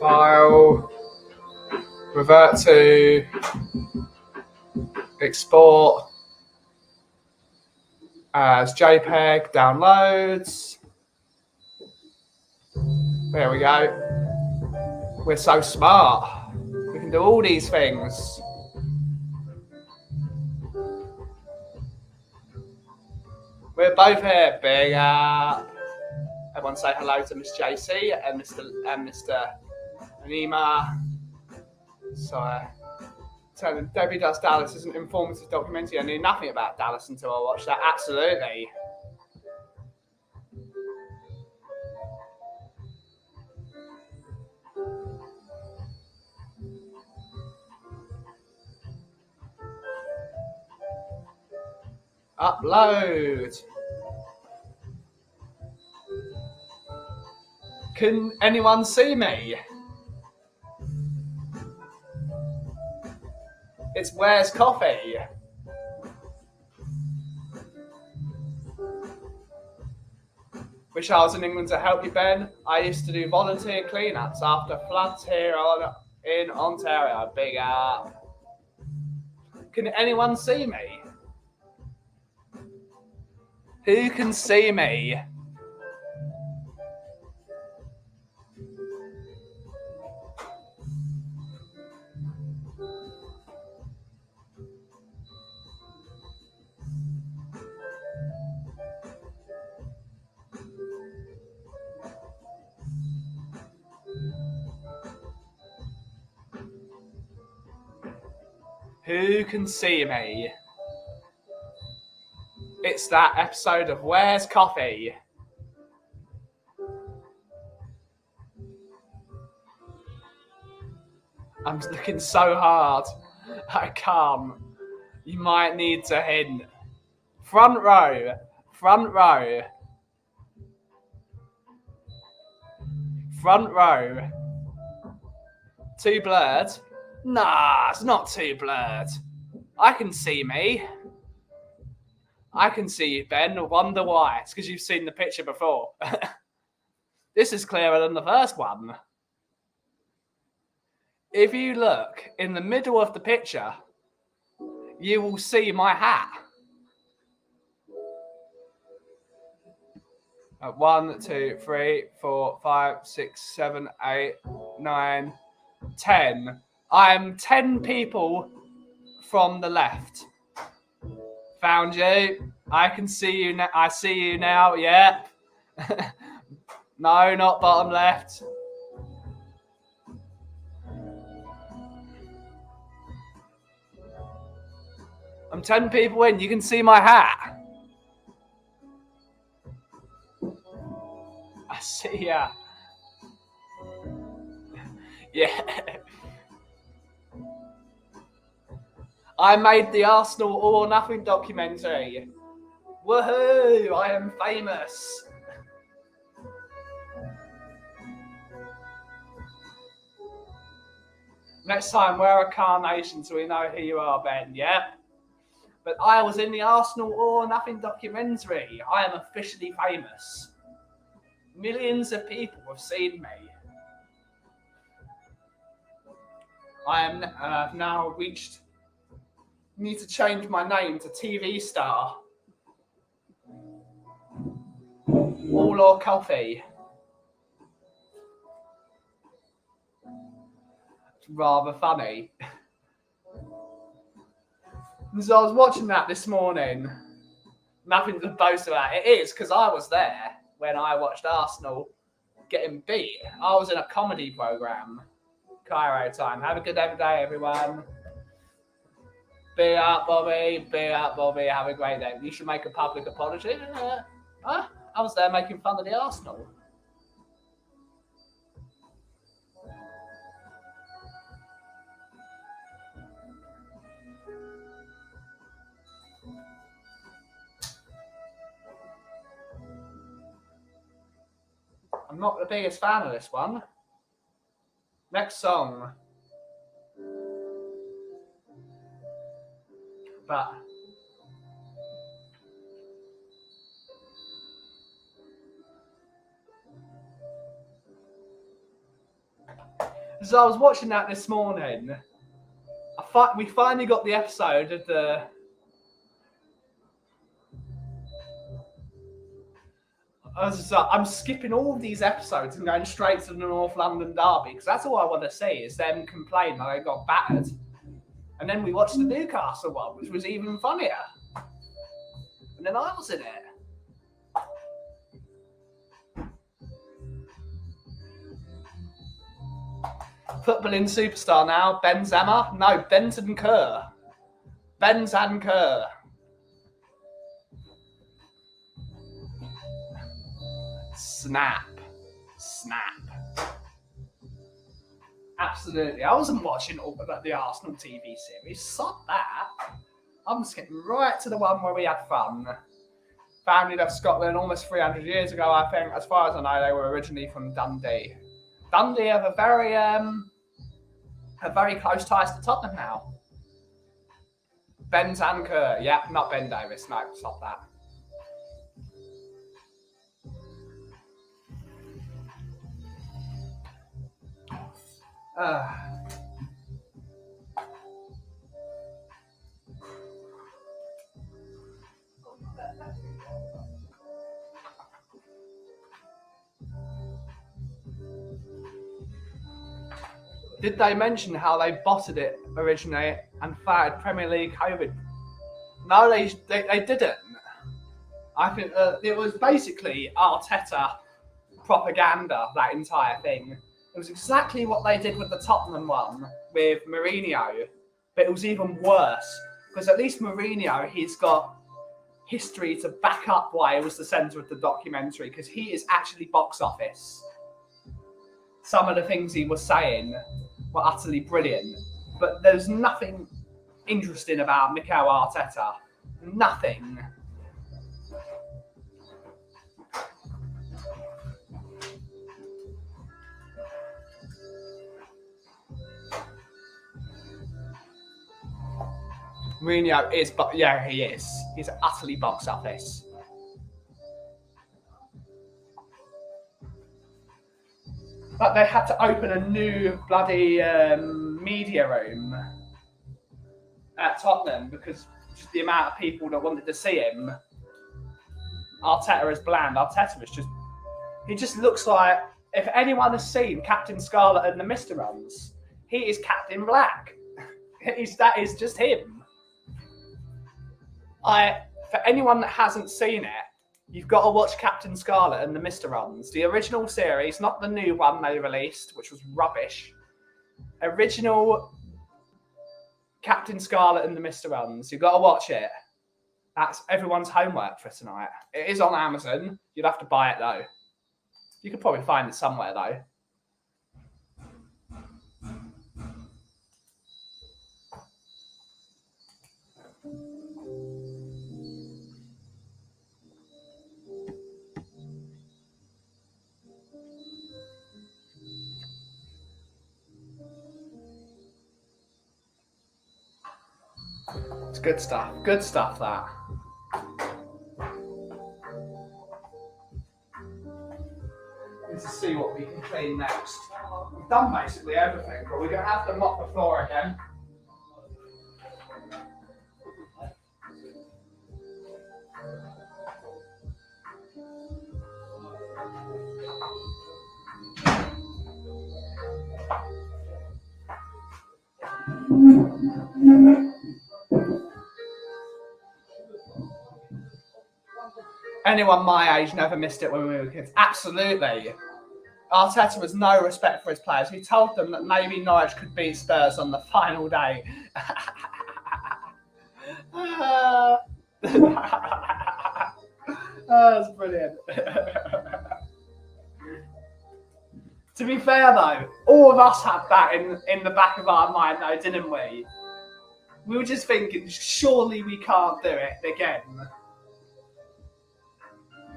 File. Revert to. Export. As JPEG. Downloads. There we go. We're so smart. We can do all these things. We're both here. Big up. Everyone say hello to Miss JC and Mr. Anima. So, tell them Debbie Does Dallas is an informative documentary. I knew nothing about Dallas until I watched that. Absolutely. Upload. Can anyone see me? It's Where's Coffee? Wish I was in England to help you, Ben. I used to do volunteer cleanups after floods here in Ontario. Big up. Can anyone see me? Who can see me? Who can see me? It's that episode of Where's Coffee? I'm looking so hard. I can't. You might need to hint. Front row. Front row. Front row. Too blurred? Nah, it's not too blurred. I can see me. I can see you, Ben. Wonder why. It's because you've seen the picture before. This is clearer than the first one. If you look in the middle of the picture, you will see my hat. 1, 2, 3, 4, 5, 6, 7, 8, 9, 10. I'm 10 people from the left. Found you. I can see you now. I see you now. Yep. No, not bottom left. I'm 10 people in. You can see my hat. I see ya. Yeah. I made the Arsenal All or Nothing documentary. Woohoo! I am famous. Next time, wear a carnation so we know who you are, Ben. Yep. But I was in the Arsenal All or Nothing documentary. I am officially famous. Millions of people have seen me. I am now reached. Need to change my name to TV star. All or Coffee. It's rather funny. So I was watching that this morning. Nothing to boast about. It is because I was there when I watched Arsenal getting beat. I was in a comedy program. Cairo time. Have a good day, everyone. Big up, Bobby. Big up, Bobby. Have a great day. You should make a public apology. I was there making fun of the Arsenal. I'm not the biggest fan of this one. Next song. But So I was watching that this morning. We finally got the episode of the. I'm skipping all of these episodes and going straight to the North London derby because that's all I want to see is them complain that they got battered. And then we watched the Newcastle one, which was even funnier. And then I was in it. Footballing superstar now, Benzema. No, Bentancur. Bentancur. Snap. Absolutely. I wasn't watching all about the Arsenal TV series. Stop that. I'm skipping right to the one where we had fun. Family left Scotland almost 300 years ago, I think. As far as I know, they were originally from Dundee. Dundee have a very close ties to Tottenham now. Bentancur. Yep, not Ben Davis. No, stop that. Did they mention how they botted it originally and fired Premier League COVID? No, they didn't. I think it was basically Arteta propaganda, that entire thing. It was exactly what they did with the Tottenham one with Mourinho, but it was even worse because at least Mourinho, he's got history to back up why it was the centre of the documentary because he is actually box office. Some of the things he was saying were utterly brilliant, but there's nothing interesting about Mikel Arteta. Nothing. Mourinho is, but yeah, he is. He's utterly box office. But they had to open a new bloody media room at Tottenham because just the amount of people that wanted to see him. Arteta is bland. Arteta is just, he just looks like, if anyone has seen Captain Scarlet and the Mr. Runs, he is Captain Black. That is just him. For anyone that hasn't seen it, you've got to watch Captain Scarlet and the Mr. Runs. The original series, not the new one they released, which was rubbish. Original Captain Scarlet and the Mr. Runs. You've got to watch it. That's everyone's homework for tonight. It is on Amazon. You'd have to buy it, though. You could probably find it somewhere, though. It's good stuff. Good stuff, that. Let's see what we can clean next. We've done basically everything, but we're going to have to mop the floor again. Anyone my age never missed it when we were kids. Absolutely. Arteta has no respect for his players. He told them that maybe Norwich could beat Spurs on the final day. That's brilliant. To be fair, though, all of us had that in the back of our mind, though, didn't we? We were just thinking, surely we can't do it again.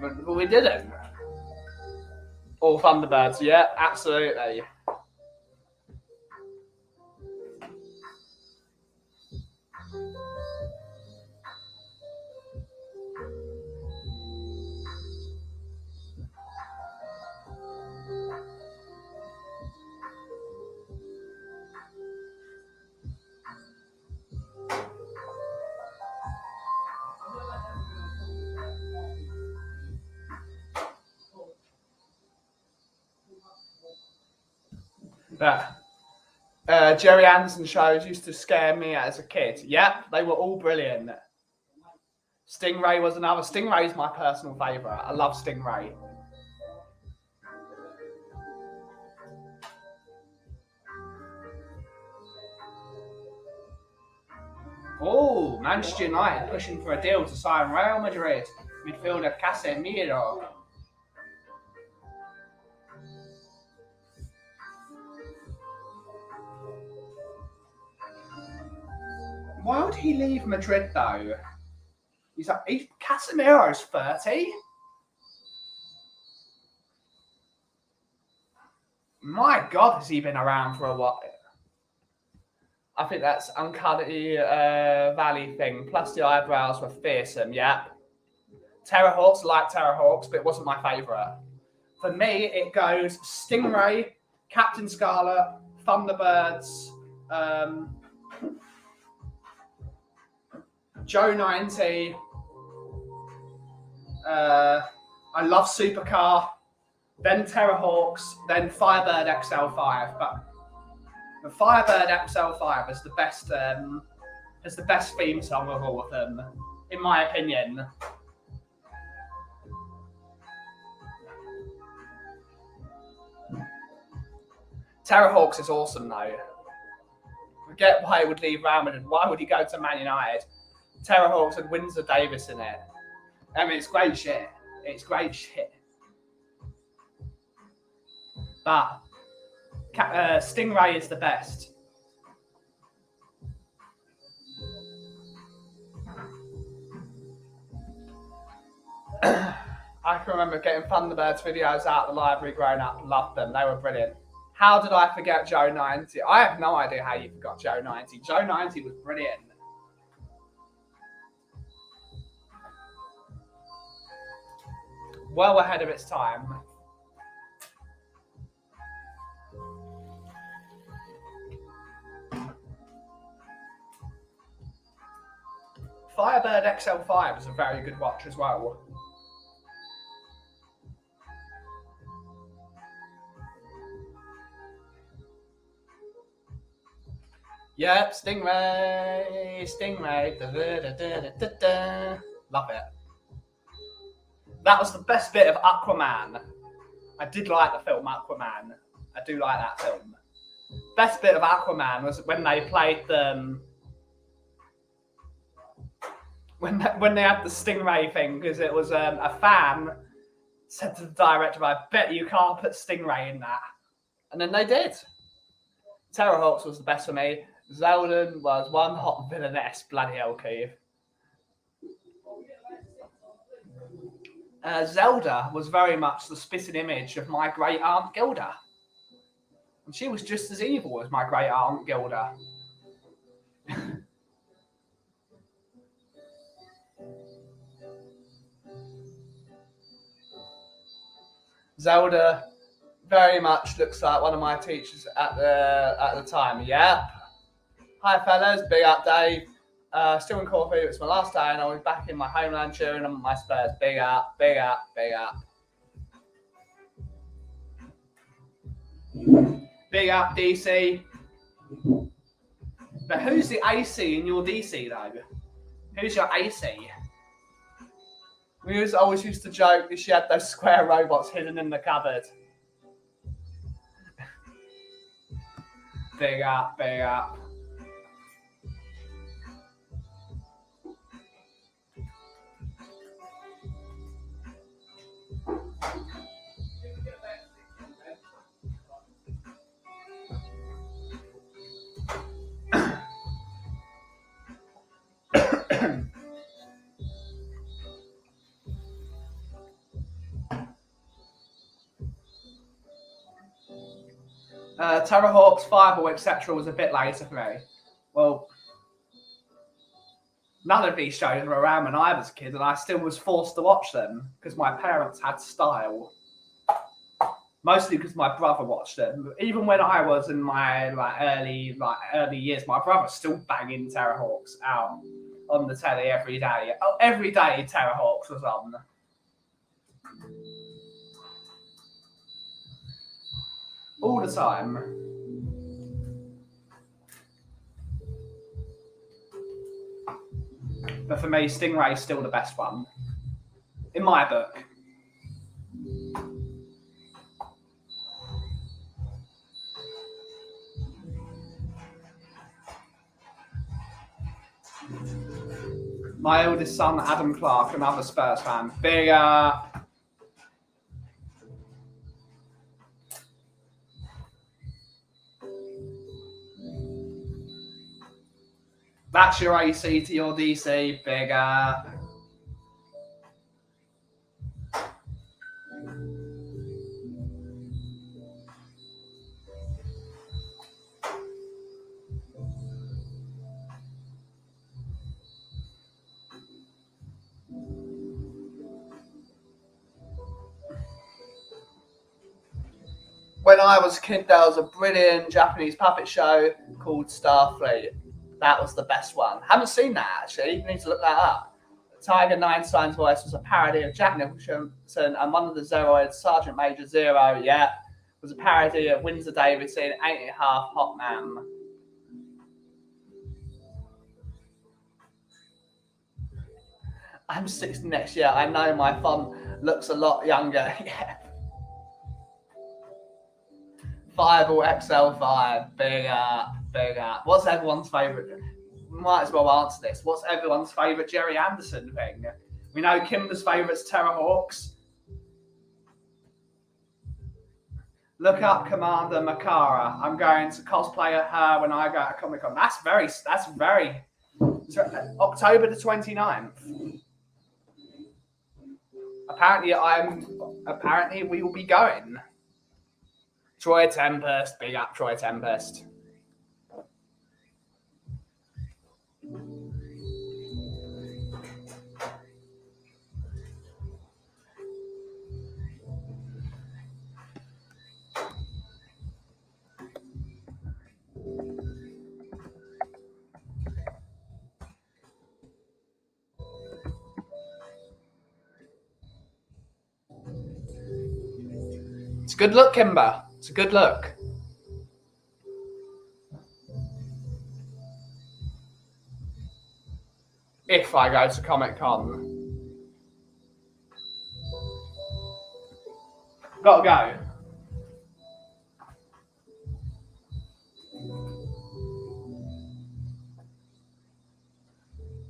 But we didn't. All Thunderbirds, yeah, absolutely. But Jerry Anderson shows used to scare me as a kid. Yep, they were all brilliant. Stingray was another. Stingray's my personal favourite. I love Stingray. Oh, Manchester United pushing for a deal to sign Real Madrid midfielder Casemiro. Why would he leave Madrid though? Casemiro's 30. My God, has he been around for a while? I think that's Uncanny Valley thing. Plus the eyebrows were fearsome, yeah. Terrahawks, like Terrahawks, but it wasn't my favourite. For me, it goes Stingray, Captain Scarlet, Thunderbirds, Joe 90. I love Supercar, then Terrahawks, then Firebird XL5. But the Firebird XL5 is the best theme song of all of them, in my opinion. Terrahawks is awesome though. I get why he would leave Real Madrid. Why would he go to Man United? Terrahawks and Windsor Davis in it. I mean, it's great shit. It's great shit. But Stingray is the best. I can remember getting Thunderbirds videos out of the library growing up. Loved them. They were brilliant. How did I forget Joe 90? I have no idea how you forgot Joe 90. Joe 90 was brilliant. Well ahead of its time. Firebird XL5 is a very good watch as well. Yep, Stingray. Da. Love it. That was the best bit of Aquaman. I did like the film Aquaman. I do like that film. Best bit of Aquaman was when they played them. When they had the Stingray thing, because it was a fan said to the director, "I bet you can't put Stingray in that," and then they did. Terrahawks was the best for me. Zeldin was one hot villainess. Bloody hell, Keith. Zelda was very much the spitting image of my great aunt Gilda, and she was just as evil as my great aunt Gilda. Zelda very much looks like one of my teachers at the time. Yep. Hi fellas, big up Dave. Still in Kauffie. It's my last day and I'll be back in my homeland cheering on my Spurs. Big up, big up, big up. Big up DC. But who's the AC in your DC though? Who's your AC? We always used to joke that she had those square robots hidden in the cupboard. Big up, big up. Terrahawks, Fireball, etc. was a bit later for me. Well, none of these shows were around when I was a kid, and I still was forced to watch them because my parents had style. Mostly because my brother watched them. Even when I was in my early years, my brother was still banging Terrahawks out on the telly every day. Oh, every day Terrahawks was on. All the time. But for me, Stingray is still the best one. In my book. My oldest son, Adam Clark, another Spurs fan. Big up. That's your AC to your DC. Big up. When I was a kid, there was a brilliant Japanese puppet show called Starfleet. That was the best one. Haven't seen that, actually. You need to look that up. Tiger Einstein's voice was a parody of Jack Nicholson, and one of the Zeroids, Sergeant Major Zero, was a parody of Windsor Davidson, 8.5 Hot Man. I'm 60 next year. I know my font looks a lot younger. Yeah. Fireball XL5, big up, big up. What's everyone's favourite? Might as well answer this. What's everyone's favourite Jerry Anderson thing? We know Kimber's favourite's Terrorhawks. Look up Commander Makara. I'm going to cosplay her when I go to Comic Con. That's very. October the 29th. Apparently we will be going. Troy Tempest, big up Troy Tempest. It's a good look, Kimber. It's a good look. If I go to Comic Con. Gotta go.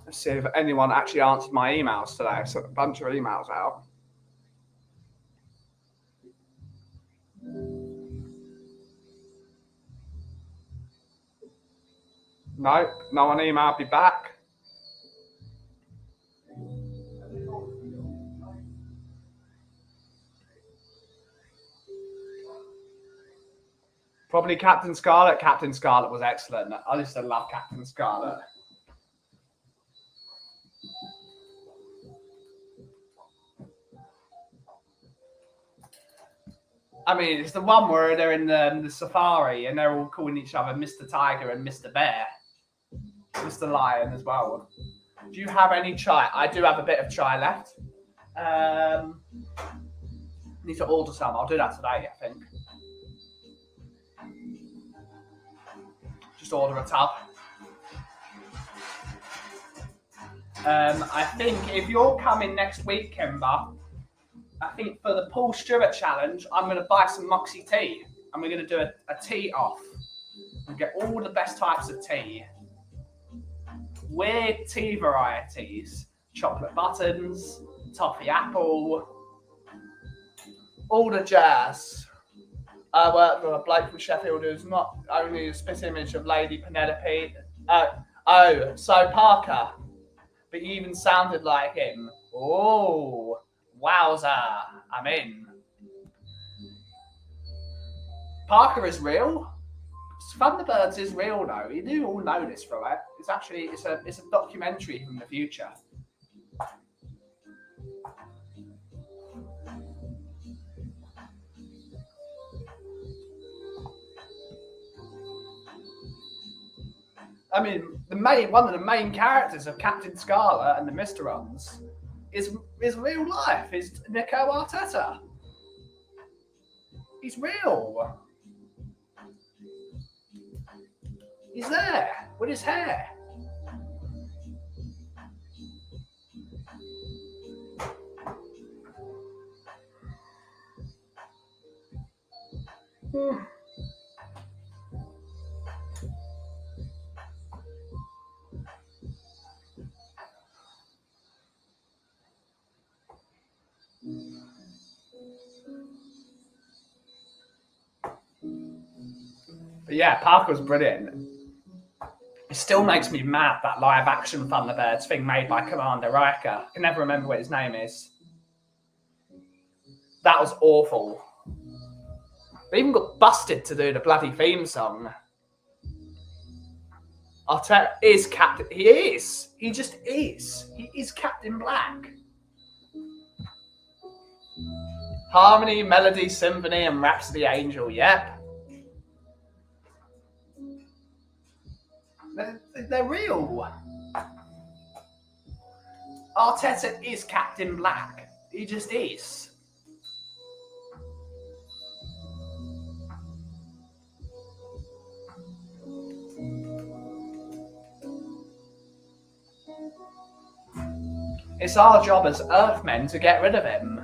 Let's see if anyone actually answered my emails today. I sent a bunch of emails out. No, no one emailed me back. Probably Captain Scarlet. Captain Scarlet was excellent. I used to love Captain Scarlet. I mean, it's the one where they're in the safari and they're all calling each other Mr. Tiger and Mr. Bear. Mr. Lion as well. Do you have any chai? I do have a bit of chai left. Need to order some. I'll do that today, I think. Just order a tub. I think if you're coming next week, Kimber, I think for the Paul Stewart challenge, I'm going to buy some Moxie tea. And we're going to do a tea off. And get all the best types of tea. Weird tea varieties. Chocolate buttons, toffee apple, all the jazz. I work with a bloke from Sheffield who's not only a spit image of Lady Penelope. So Parker. But he even sounded like him. Oh, wowza. I'm in. Parker is real. Thunderbirds is real though. You do all know this, right? It's actually it's a documentary from the future. I mean, one of the main characters of Captain Scarlet and the Mysterons is real life. Is Nico Arteta. He's real. He's there with his hair. But yeah, Parker was brilliant. It still makes me mad, that live action Thunderbirds thing made by Commander Riker. I can never remember what his name is. That was awful. They even got busted to do the bloody theme song. Arteta is Captain. He is. He just is. He is Captain Black. Harmony, Melody, Symphony, and Rhapsody Angel. Yep. They're real. Arteta is Captain Black. He just is. It's our job as Earthmen to get rid of him.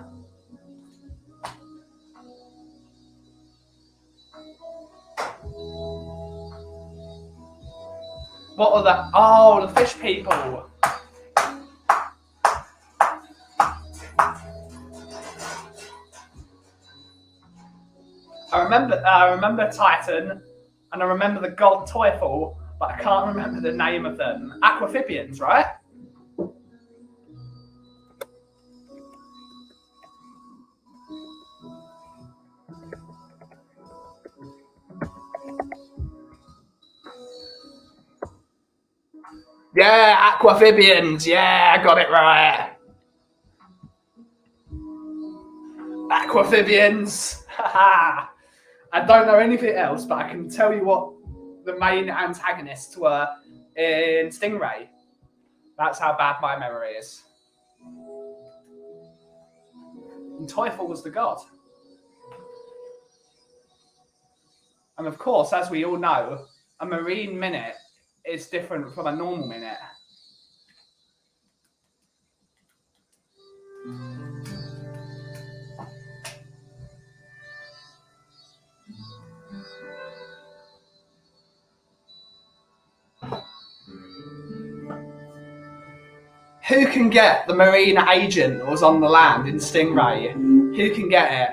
What are the... Oh, the fish people. I remember Titan, and I remember the god Teufel, but I can't remember the name of them. Aquamphibians, right? Yeah, Aquamphibians. Yeah, I got it right. Aquamphibians. Haha. I don't know anything else, but I can tell you what the main antagonists were in Stingray. That's how bad my memory is. And Teufel was the god. And of course, as we all know, a Marine minute is different from a normal minute. Who can get the Marine agent that was on the land in Stingray? Who can get it?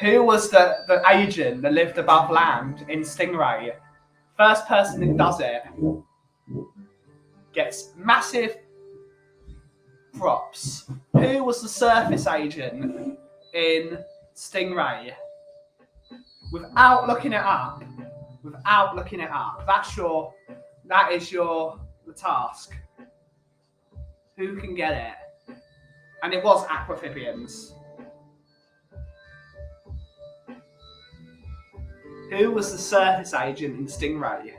Who was the agent that lived above land in Stingray? First person who does it gets massive props. Who was the surface agent in Stingray? Without looking it up. That is your task. Who can get it? And it was Aquamphibians. Who was the surface agent in Stingray?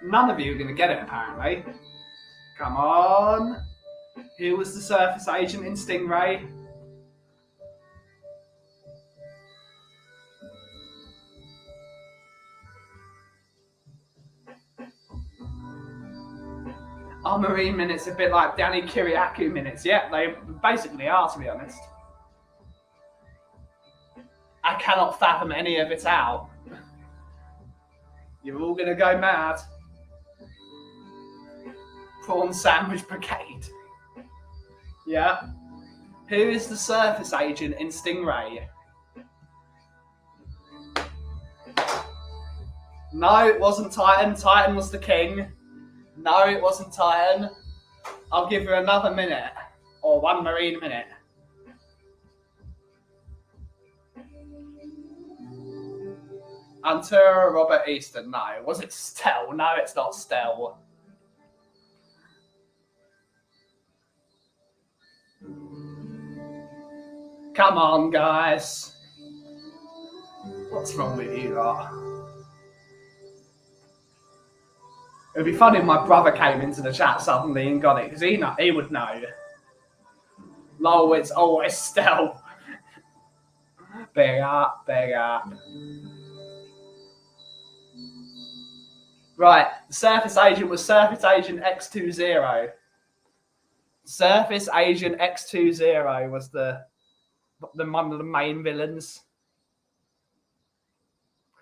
None of you are going to get it, apparently. Come on. Who was the surface agent in Stingray? Our Marine minutes are a bit like Danny Kiriakou minutes. Yeah, they basically are, to be honest. I cannot fathom any of it out. You're all going to go mad. Prawn Sandwich Brigade. Yeah. Who is the surface agent in Stingray? No, it wasn't Titan. Titan was the king. No, it wasn't Titan. I'll give you another minute. Or one Marine minute. Until Robert Easton. No. Was it Stell? No, it's not Stell. Come on, guys. What's wrong with you lot? It would be funny if my brother came into the chat suddenly and got it, because he would know. Lol, it's always Stell. Big up, big up. Right, the surface agent was Surface Agent X20. Surface Agent X20 was the one of the main villains.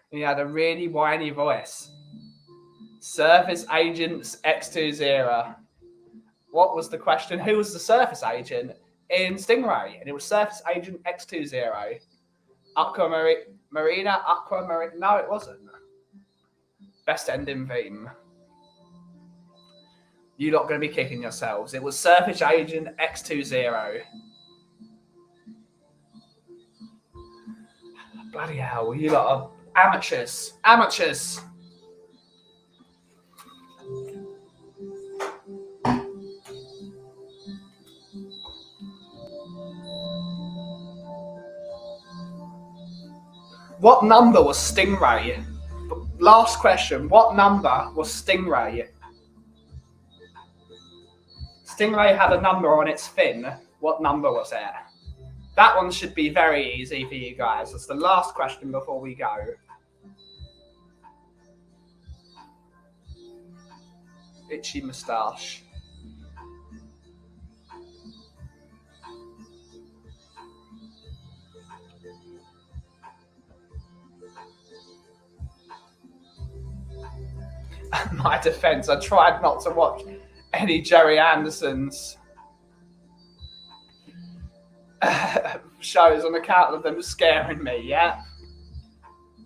He had a really whiny voice. Surface Agent X20. What was the question? Who was the surface agent in Stingray? And it was Surface Agent X20. Aquamarina. No, it wasn't. Best ending theme. You're not going to be kicking yourselves. It was Surface Agent X20. Bloody hell, you lot are amateurs. Amateurs. What number was Stingray? Last question. What number was Stingray? Stingray had a number on its fin. What number was it? That one should be very easy for you guys. That's the last question before we go. Itchy moustache. In my defense, I tried not to watch any Jerry Anderson's shows on account of them scaring me, yeah?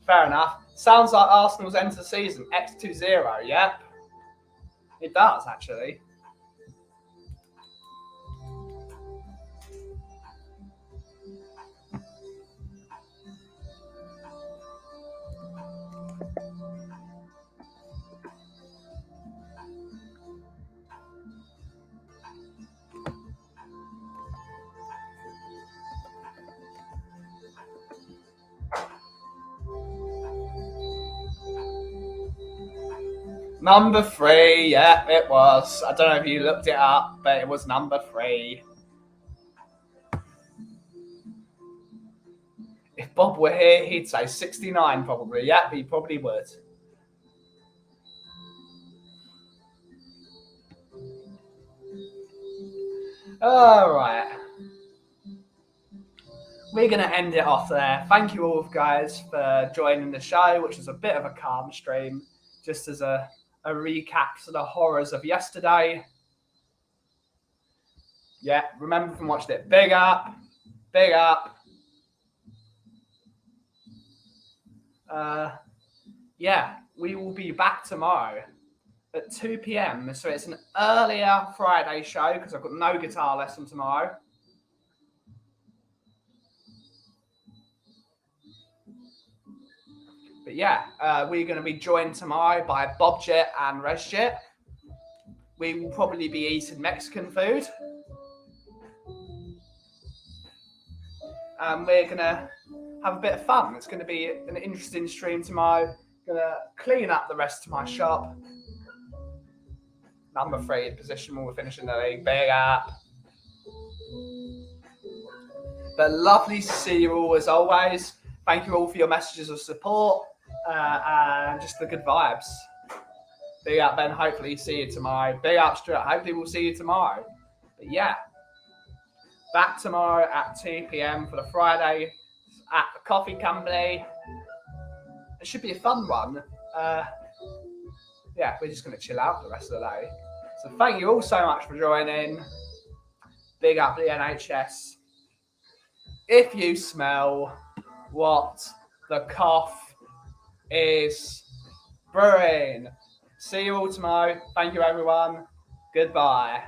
Fair enough. Sounds like Arsenal's end of the season. X20, yeah? It does, actually. Number 3, yeah, it was. I don't know if you looked it up, but it was number 3. If Bob were here, he'd say 69 probably. Yeah, he probably would. All right. We're going to end it off there. Thank you all, guys, for joining the show, which was a bit of a calm stream, just as a recap to the horrors of yesterday. Yeah, remember from watching it. Big up. Big up. Yeah, we will be back tomorrow at 2 p.m. So it's an earlier Friday show because I've got no guitar lesson tomorrow. But yeah, we're going to be joined tomorrow by Bobjet and Resjet. We will probably be eating Mexican food. And we're going to have a bit of fun. It's going to be an interesting stream tomorrow. Going to clean up the rest of my shop. Number 3 position when we're finishing the league. Big up. But lovely to see you all as always. Thank you all for your messages of support and just the good vibes. Big up, Ben. Hopefully see you tomorrow. Big up, Stuart. Hopefully we'll see you tomorrow. But yeah, back tomorrow at 2 p.m. for the Friday at the Coffee Company. It should be a fun one. Yeah, we're just going to chill out the rest of the day. So thank you all so much for joining. Big up the NHS. If you smell what the cough is brewing. See you all tomorrow. Thank you, everyone. Goodbye.